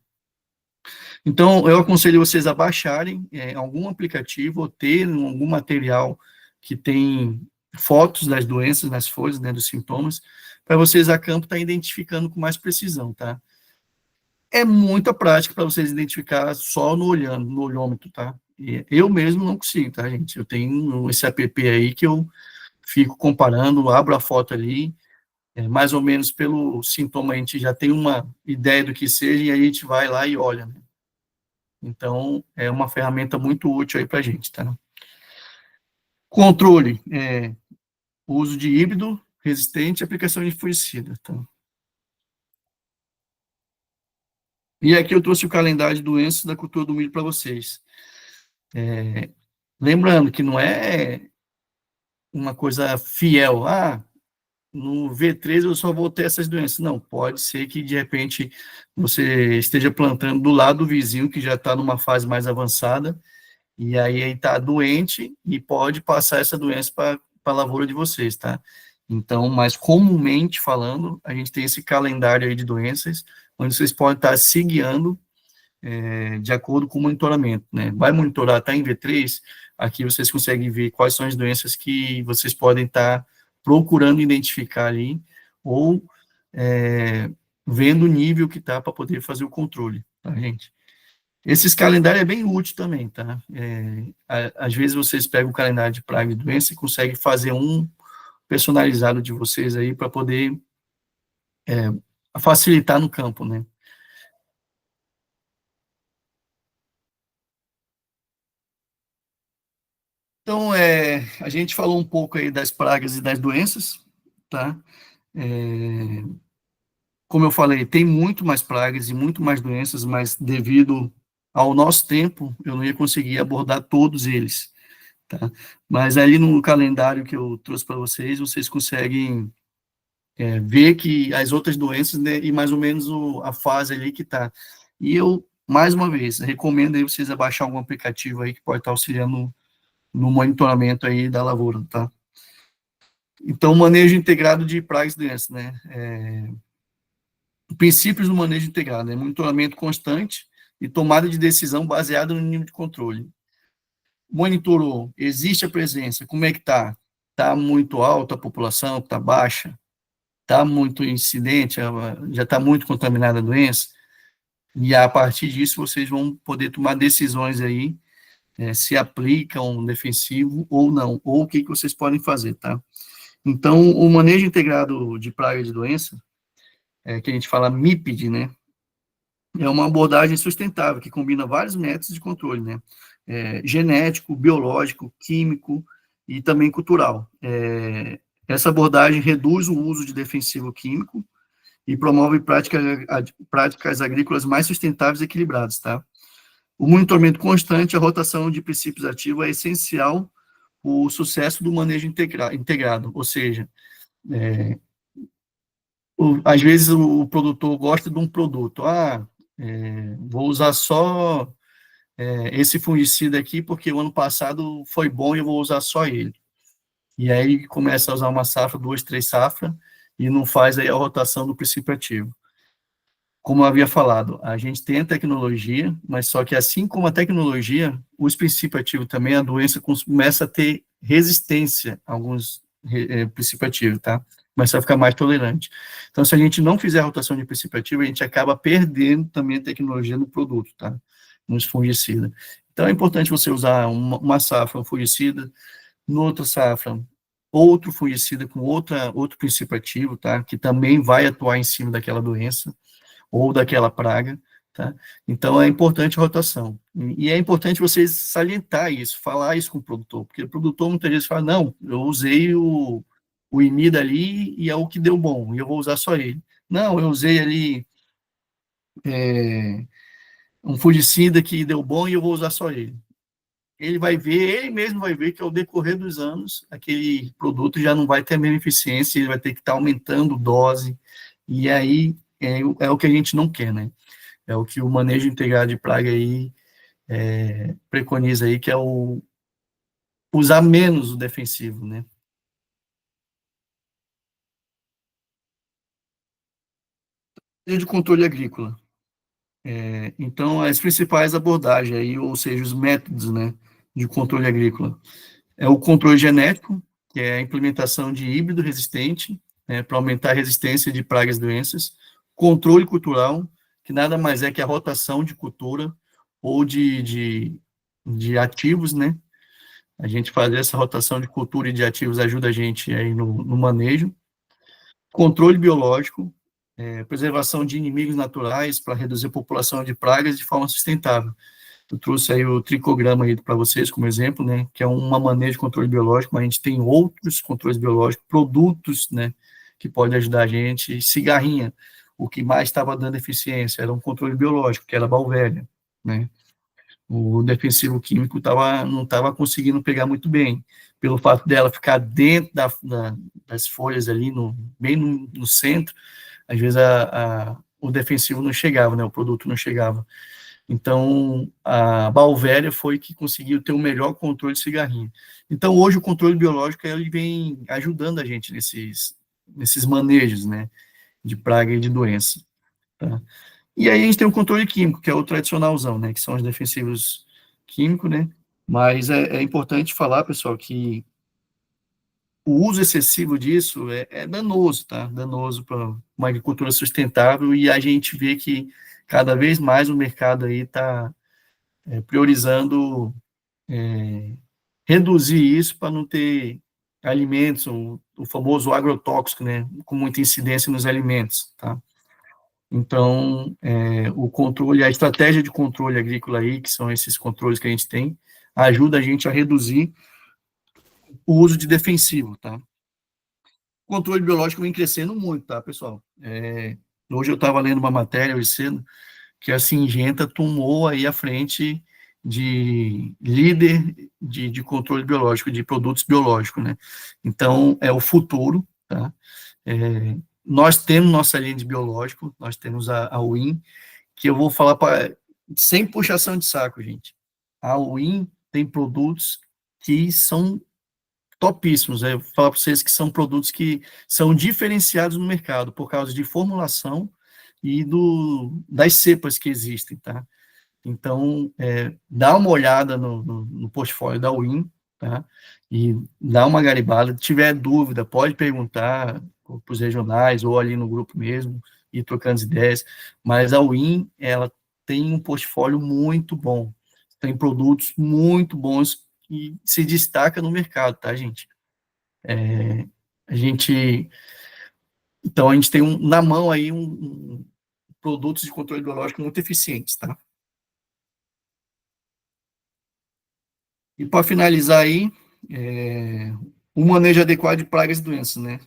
A: Então, eu aconselho vocês a baixarem algum aplicativo ou ter algum material que tem fotos das doenças nas folhas, né, dos sintomas, para vocês a campo estar identificando com mais precisão, tá? É muita prática para vocês identificar só no olhando, no olhômetro, tá? E eu mesmo não consigo, tá, gente? Eu tenho esse app aí que eu fico comparando, abro a foto ali, mais ou menos pelo sintoma a gente já tem uma ideia do que seja e aí a gente vai lá e olha, né? Então, é uma ferramenta muito útil aí para a gente, tá? Controle, uso de híbrido resistente e aplicação de fungicida, tá? E aqui eu trouxe o calendário de doenças da cultura do milho para vocês. Lembrando que não é uma coisa fiel, no V3 eu só vou ter essas doenças. Não, pode ser que, de repente, você esteja plantando do lado do vizinho, que já está numa fase mais avançada, e aí ele está doente e pode passar essa doença para a lavoura de vocês, tá? Então, mais comumente falando, a gente tem esse calendário aí de doenças, onde vocês podem estar se guiando de acordo com o monitoramento, né? Vai monitorar, tá em V3, aqui vocês conseguem ver quais são as doenças que vocês podem estar procurando identificar ali, ou vendo o nível que tá para poder fazer o controle, tá, gente? Esses calendários é bem útil também, tá? Às vezes vocês pegam o calendário de praga e doença e conseguem fazer um personalizado de vocês aí para poder facilitar no campo, né? Então, a gente falou um pouco aí das pragas e das doenças, tá? Como eu falei, tem muito mais pragas e muito mais doenças, mas devido ao nosso tempo, eu não ia conseguir abordar todos eles, tá? Mas ali no calendário que eu trouxe para vocês, vocês conseguem ver que as outras doenças, né, e mais ou menos a fase ali que está. E eu, mais uma vez, recomendo aí vocês baixar algum aplicativo aí que pode estar auxiliando no monitoramento aí da lavoura, tá? Então, manejo integrado de pragas e doenças, né? Princípios do manejo integrado, né? Monitoramento constante e tomada de decisão baseada no nível de controle. Monitorou, existe a presença, como é que está? Está muito alta a população, está baixa? Está muito incidente, já está muito contaminada a doença? E a partir disso vocês vão poder tomar decisões aí, se aplica um defensivo ou não, ou o que vocês podem fazer, tá? Então, o manejo integrado de praga de doença, que a gente fala MIPD, né? É uma abordagem sustentável, que combina vários métodos de controle, né? Genético, biológico, químico e também cultural. Essa abordagem reduz o uso de defensivo químico e promove práticas agrícolas mais sustentáveis e equilibradas, tá? O monitoramento constante, a rotação de princípios ativos é essencial para o sucesso do manejo integrado, ou seja, às vezes o produtor gosta de um produto, vou usar só esse fungicida aqui porque o ano passado foi bom e eu vou usar só ele. E aí começa a usar uma safra, 2, 3 safras, e não faz aí a rotação do princípio ativo. como eu havia falado, a gente tem a tecnologia, mas só que assim como a tecnologia, os princípios ativos também, a doença começa a ter resistência a alguns princípios ativos, tá? Começa a ficar mais tolerante. Então, se a gente não fizer a rotação de princípio ativo, a gente acaba perdendo também a tecnologia no produto, tá? Nos fungicidas. Então, é importante você usar uma safra, um fungicida, no outra safra, outro fungicida com outro princípio ativo, tá? Que também vai atuar em cima daquela doença ou daquela praga, tá? Então, é importante a rotação. E é importante vocês salientar isso, falar isso com o produtor, porque o produtor muitas vezes fala, não, eu usei o imida ali e é o que deu bom, e eu vou usar só ele. Não, eu usei ali um fungicida que deu bom e eu vou usar só ele. Ele vai ver, ele mesmo vai ver que ao decorrer dos anos, aquele produto já não vai ter a mesma eficiência, ele vai ter que estar aumentando dose, e aí é o que a gente não quer, né? É o que o manejo integrado de praga aí preconiza aí, que é o usar menos o defensivo, né? De controle agrícola. Então, as principais abordagens aí, ou seja, os métodos, né, de controle agrícola. É o controle genético, que é a implementação de híbrido resistente, né, para aumentar a resistência de pragas e doenças. Controle cultural, que nada mais é que a rotação de cultura ou de ativos, né? A gente fazer essa rotação de cultura e de ativos ajuda a gente aí no manejo. Controle biológico, preservação de inimigos naturais para reduzir a população de pragas de forma sustentável. Eu trouxe aí o tricograma aí para vocês como exemplo, né, que é uma maneira de controle biológico, mas a gente tem outros controles biológicos, produtos, né, que podem ajudar a gente. Cigarrinha, o que mais estava dando eficiência era um controle biológico, que era a Balvéria, né. O defensivo químico não estava conseguindo pegar muito bem, pelo fato dela ficar dentro das folhas ali, bem no centro, às vezes o defensivo não chegava, né, o produto não chegava. Então, a Balvéria foi que conseguiu ter o melhor controle de cigarrinha. Então, hoje, o controle biológico ele vem ajudando a gente nesses manejos, né, de praga e de doença. Tá? E aí a gente tem o controle químico, que é o tradicionalzão, né, que são os defensivos químicos, né, mas é importante falar, pessoal, que o uso excessivo disso é danoso, tá? Danoso para uma agricultura sustentável, e a gente vê que cada vez mais o mercado aí está priorizando reduzir isso para não ter alimentos, o famoso agrotóxico, né, com muita incidência nos alimentos, tá? Então, o controle, a estratégia de controle agrícola aí, que são esses controles que a gente tem, ajuda a gente a reduzir o uso de defensivo, tá? O controle biológico vem crescendo muito, tá, pessoal? Hoje eu estava lendo uma matéria hoje cedo, que a Syngenta tomou aí a frente de líder de controle biológico, de produtos biológicos, né? Então, é o futuro, tá? Nós temos nossa linha de biológico, nós temos a Win, que eu vou falar sem puxação de saco, gente. A Win tem produtos que são topíssimos. Eu vou falar para vocês que são produtos que são diferenciados no mercado por causa de formulação e das cepas que existem, tá? Então, dá uma olhada no portfólio da Win, tá? E dá uma garibada. Se tiver dúvida, pode perguntar para os regionais ou ali no grupo mesmo, e trocando ideias. Mas a Win, ela tem um portfólio muito bom. Tem produtos muito bons e se destaca no mercado, tá, gente? A gente... Então, a gente tem na mão aí produtos de controle biológico muito eficientes, tá? E para finalizar aí, o manejo adequado de pragas e doenças, né?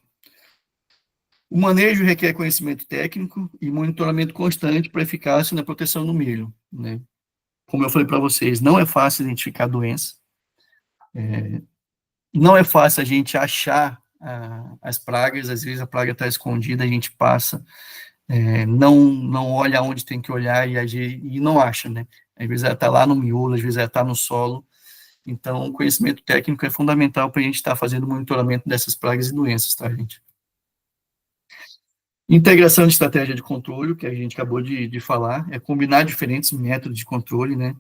A: O manejo requer conhecimento técnico e monitoramento constante para eficácia na proteção do milho, né? Como eu falei para vocês, não é fácil identificar doença, não é fácil a gente achar as pragas, às vezes a praga está escondida, a gente passa, não olha onde tem que olhar e não acha, né? Às vezes ela está lá no miolo, às vezes ela está no solo. Então, o conhecimento técnico é fundamental para a gente estar fazendo o monitoramento dessas pragas e doenças, tá, gente? Integração de estratégia de controle, que a gente acabou de falar, é combinar diferentes métodos de controle, né,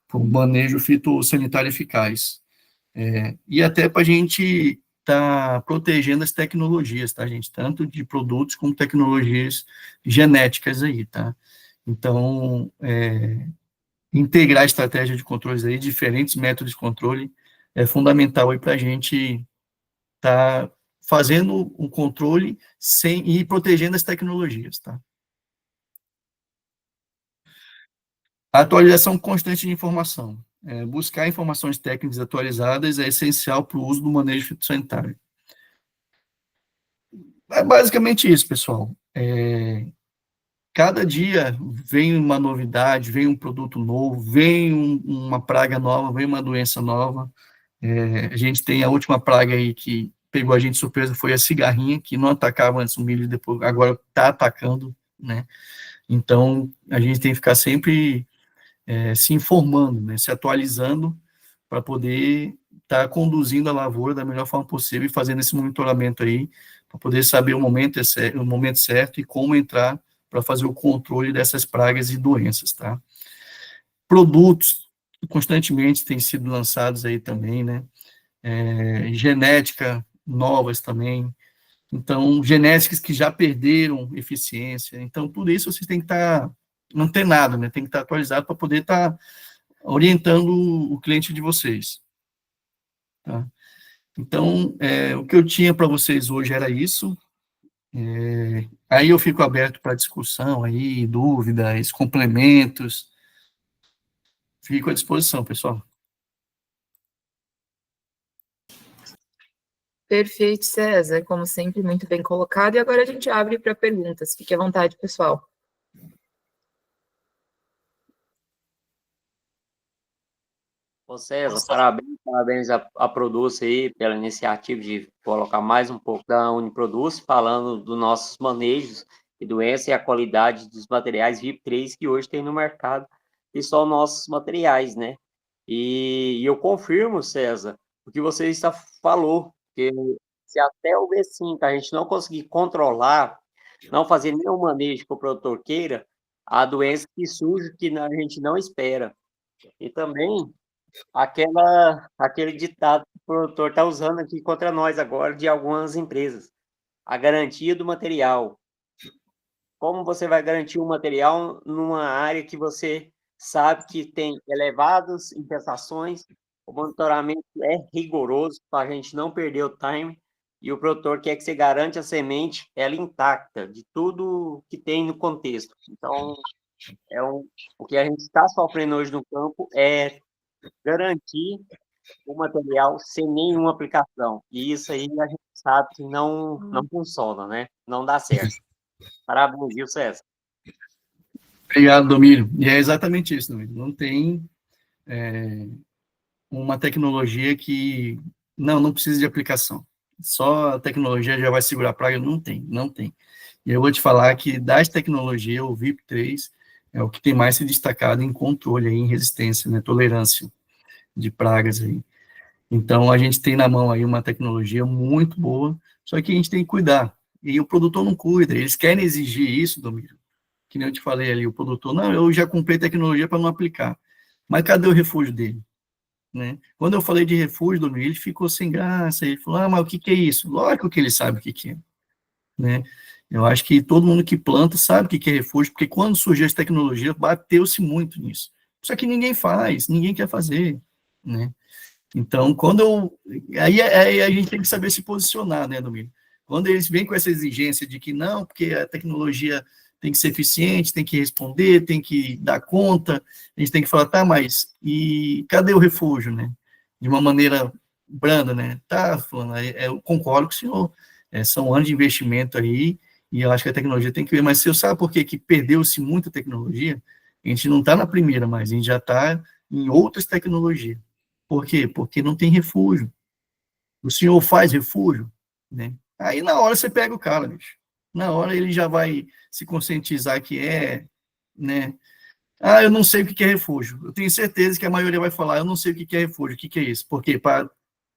A: para o manejo fitossanitário eficaz. E até para a gente estar protegendo as tecnologias, tá, gente? Tanto de produtos como tecnologias genéticas aí, tá? Então, integrar a estratégia de controles aí, diferentes métodos de controle, é fundamental aí para a gente estar fazendo um controle sem e protegendo as tecnologias, tá? A atualização constante de informação. Buscar informações técnicas atualizadas é essencial para o uso do manejo fitossanitário. É basicamente isso, pessoal. Cada dia vem uma novidade, vem um produto novo, vem uma praga nova, vem uma doença nova. A gente tem a última praga aí que pegou a gente de surpresa, foi a cigarrinha, que não atacava antes o milho, depois, agora está atacando, né? Então, a gente tem que ficar sempre se informando, né? Se atualizando, para poder estar conduzindo a lavoura da melhor forma possível e fazendo esse monitoramento aí, para poder saber o momento certo e como entrar para fazer o controle dessas pragas e doenças, tá? Produtos que constantemente têm sido lançados aí também, né? Genética novas também. Então, genéticas que já perderam eficiência. Então, tudo isso vocês têm que estar antenado, né? Tem que estar atualizado para poder estar orientando o cliente de vocês. Tá? Então, o que eu tinha para vocês hoje era isso. Aí eu fico aberto para discussão aí, dúvidas, complementos. Fico à disposição, pessoal.
B: Perfeito, César. Como sempre, muito bem colocado. E agora a gente abre para perguntas. Fique à vontade, pessoal.
C: Ô César, parabéns a Produce aí pela iniciativa de colocar mais um pouco da Uniproduce, falando dos nossos manejos de doença e a qualidade dos materiais VIP3 que hoje tem no mercado, e só nossos materiais, né? E eu confirmo, César, o que você está falou, que se até o V5 a gente não conseguir controlar, não fazer nenhum manejo que o produtor queira, a doença que surge que a gente não espera. E também aquele ditado que o produtor está usando aqui contra nós agora, de algumas empresas. A garantia do material. Como você vai garantir um material numa área que você sabe que tem elevadas infestações, o monitoramento é rigoroso para a gente não perder o time, e o produtor quer que você garante a semente ela intacta, de tudo que tem no contexto. Então, o que a gente está sofrendo hoje no campo é garantir o material sem nenhuma aplicação. E isso aí a gente sabe que não funciona, né? Não dá certo. Parabéns, viu, César?
A: Obrigado, Domínio. E é exatamente isso, Domínio. Não tem uma tecnologia que não precisa de aplicação. Só a tecnologia já vai segurar a praga? Não tem, não tem. E eu vou te falar que das tecnologias, o VIP3 é o que tem mais se destacado em controle, aí, em resistência, né, tolerância de pragas aí. Então, a gente tem na mão aí uma tecnologia muito boa, só que a gente tem que cuidar. E o produtor não cuida, eles querem exigir isso, Domínio, que nem eu te falei ali, o produtor, não, eu já comprei tecnologia para não aplicar. Mas cadê o refúgio dele? Né? Quando eu falei de refúgio, Domínio, ele ficou sem graça, ele falou, mas o que é isso? Lógico que ele sabe o que é. Né? Eu acho que todo mundo que planta sabe o que é refúgio, porque quando surgiu essa tecnologia, bateu-se muito nisso. Só que ninguém faz, ninguém quer fazer, né? Então, aí a gente tem que saber se posicionar, né, Domingos? Quando eles vêm com essa exigência de que não, porque a tecnologia tem que ser eficiente, tem que responder, tem que dar conta, a gente tem que falar, tá, mas e cadê o refúgio, né? De uma maneira branda, né? Tá, falando, eu concordo com o senhor, são anos de investimento aí, e eu acho que a tecnologia tem que ver, mas você sabe por que perdeu-se muita tecnologia? A gente não está na primeira mais, a gente já está em outras tecnologias. Por quê? Porque não tem refúgio. O senhor faz refúgio, né? Aí na hora você pega o cara, bicho. Na hora ele já vai se conscientizar que né? Ah, eu não sei o que é refúgio. Eu tenho certeza que a maioria vai falar, eu não sei o que é refúgio. O que é isso? Por quê? Para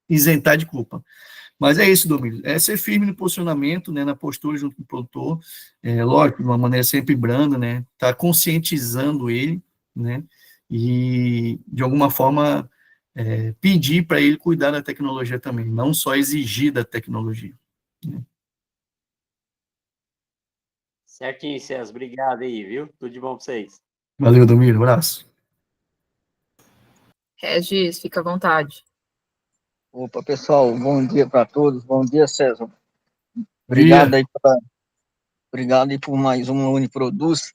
A: isentar de culpa. Mas é isso, Domingos, é ser firme no posicionamento, né, na postura junto com o produtor, lógico, de uma maneira sempre branda, né, tá conscientizando ele, né, e de alguma forma pedir para ele cuidar da tecnologia também, não só exigir da tecnologia. Né.
C: Certinho, César. Obrigado aí, viu? Tudo de bom para vocês.
A: Valeu, Domingos, abraço.
B: Regis, fica à vontade.
D: Opa, pessoal, bom dia para todos. Bom dia, César.
A: Obrigado
D: Obrigado aí por mais uma Uniproduz.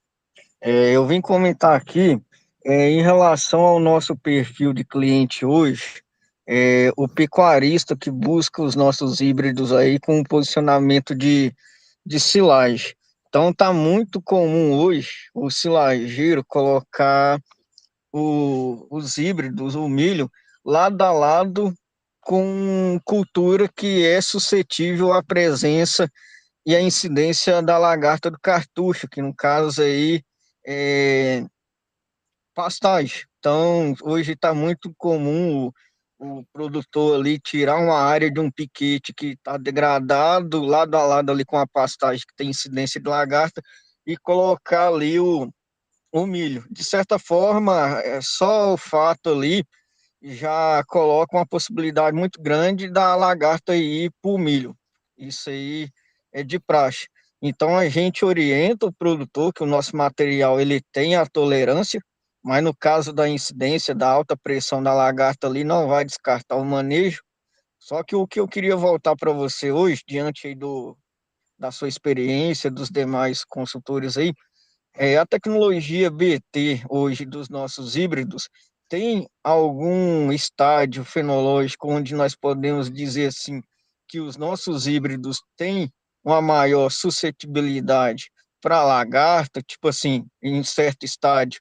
D: Eu vim comentar aqui, em relação ao nosso perfil de cliente hoje, o pecuarista que busca os nossos híbridos aí com um posicionamento de silagem. Então, está muito comum hoje o silageiro colocar os híbridos, o milho, lado a lado com cultura que é suscetível à presença e à incidência da lagarta do cartucho, que no caso aí é pastagem. Então, hoje está muito comum o produtor ali tirar uma área de um piquete que está degradado, lado a lado ali com a pastagem que tem incidência de lagarta, e colocar ali o milho. De certa forma, só o fato ali já coloca uma possibilidade muito grande da lagarta ir para o milho. Isso aí é de praxe. Então a gente orienta o produtor que o nosso material ele tem a tolerância, mas no caso da incidência da alta pressão da lagarta ali não vai descartar o manejo. Só que o que eu queria voltar para você hoje, diante aí da sua experiência, dos demais consultores aí, a tecnologia BT hoje dos nossos híbridos tem algum estágio fenológico onde nós podemos dizer assim que os nossos híbridos têm uma maior suscetibilidade para lagarta, tipo assim, em certo estádio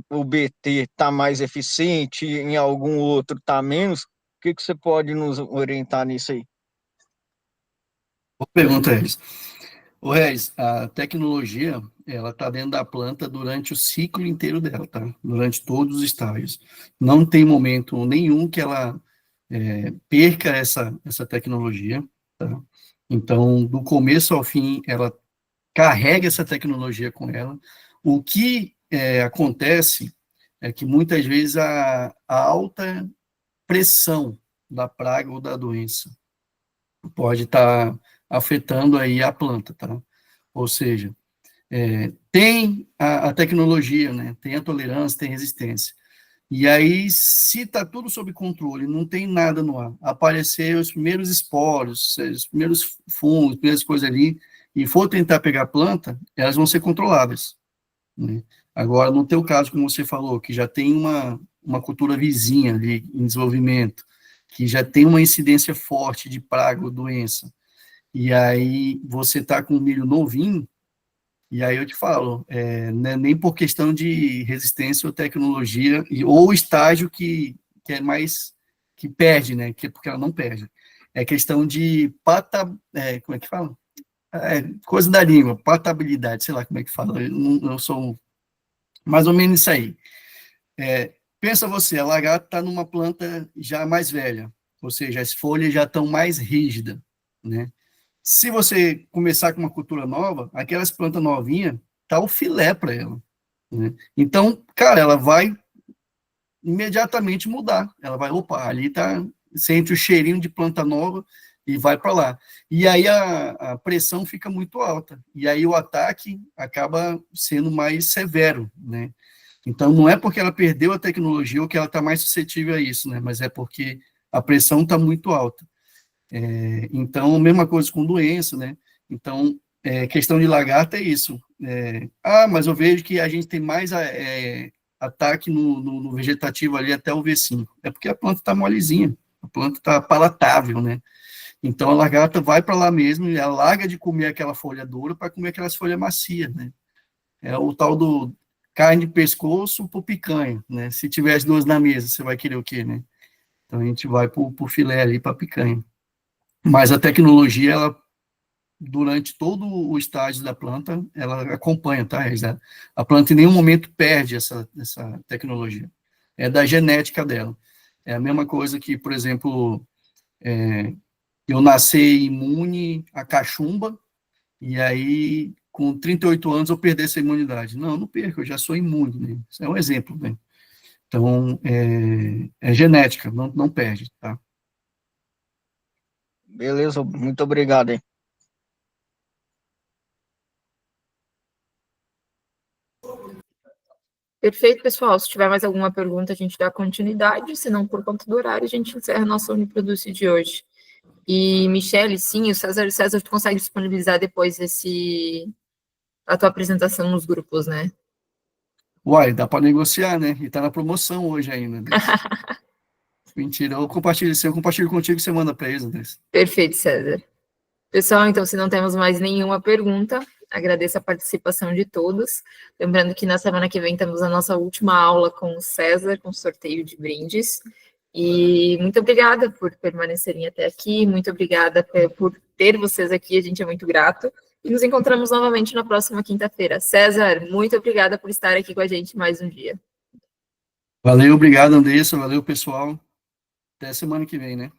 D: o BT está mais eficiente, em algum outro está menos. O que você pode nos orientar nisso aí?
A: Boa pergunta, Regis. Ô, Regis, a tecnologia, ela está dentro da planta durante o ciclo inteiro dela, tá? Durante todos os estágios. Não tem momento nenhum que ela perca essa tecnologia, tá? Então, do começo ao fim, ela carrega essa tecnologia com ela. O que acontece é que muitas vezes a alta pressão da praga ou da doença pode estar afetando aí a planta, tá? Ou seja, tem a tecnologia, né? Tem a tolerância, tem resistência. E aí, se está tudo sob controle, não tem nada no ar, aparecer os primeiros esporos, os primeiros fungos, as primeiras coisas ali, e for tentar pegar a planta, elas vão ser controladas. Né? Agora, no teu caso, como você falou, que já tem uma cultura vizinha ali em desenvolvimento, que já tem uma incidência forte de praga ou doença, e aí você está com o milho novinho, e aí eu te falo, né, nem por questão de resistência ou tecnologia, ou estágio que é mais, que perde, né, porque ela não perde. É questão de como é que fala? Coisa da língua, patabilidade, sei lá como é que fala, eu sou mais ou menos isso aí. Pensa você, a lagarta está numa planta já mais velha, ou seja, as folhas já estão mais rígidas, né? Se você começar com uma cultura nova, aquelas plantas novinhas, tá o filé para ela. Né? Então, cara, ela vai imediatamente mudar. Ela vai, opa, ali tá, sente o cheirinho de planta nova e vai para lá. E aí a pressão fica muito alta. E aí o ataque acaba sendo mais severo, né? Então, não é porque ela perdeu a tecnologia ou que ela está mais suscetível a isso, né? Mas é porque a pressão está muito alta. Então, mesma coisa com doença, né? Então, questão de lagarta é isso. Mas eu vejo que a gente tem mais ataque no vegetativo ali até o V5. É porque a planta está molezinha, a planta está palatável, né? Então, a lagarta vai para lá mesmo e ela larga de comer aquela folha dura para comer aquelas folhas macias, né? É o tal do carne de pescoço por picanha, né? Se tiver as duas na mesa, você vai querer o quê, né? Então, a gente vai por filé ali para picanha. Mas a tecnologia, ela, durante todo o estágio da planta, ela acompanha, tá? A planta em nenhum momento perde essa tecnologia. É da genética dela. É a mesma coisa que, por exemplo, eu nasci imune à cachumba, e aí, com 38 anos, eu perdi essa imunidade. Não, eu não perco, eu já sou imune, né? Isso é um exemplo, né? Então, é genética, não perde, tá?
D: Beleza, muito obrigado, hein?
B: Perfeito, pessoal. Se tiver mais alguma pergunta, a gente dá continuidade. Se não, por conta do horário, a gente encerra a nossa Uniproduce de hoje. E, Michele, sim, o César, tu consegue disponibilizar depois a tua apresentação nos grupos, né?
A: Uai, dá para negociar, né? E tá na promoção hoje ainda, Andrés. Mentira, se eu compartilho contigo, você manda para eles, Andrés.
B: Perfeito, César. Pessoal, então, se não temos mais nenhuma pergunta, agradeço a participação de todos. Lembrando que na semana que vem temos a nossa última aula com o César, com sorteio de brindes. E muito obrigada por permanecerem até aqui, muito obrigada por ter vocês aqui, a gente é muito grato. E nos encontramos novamente na próxima quinta-feira. César, muito obrigada por estar aqui com a gente mais um dia.
A: Valeu, obrigado, Andressa. Valeu, pessoal. Até semana que vem, né?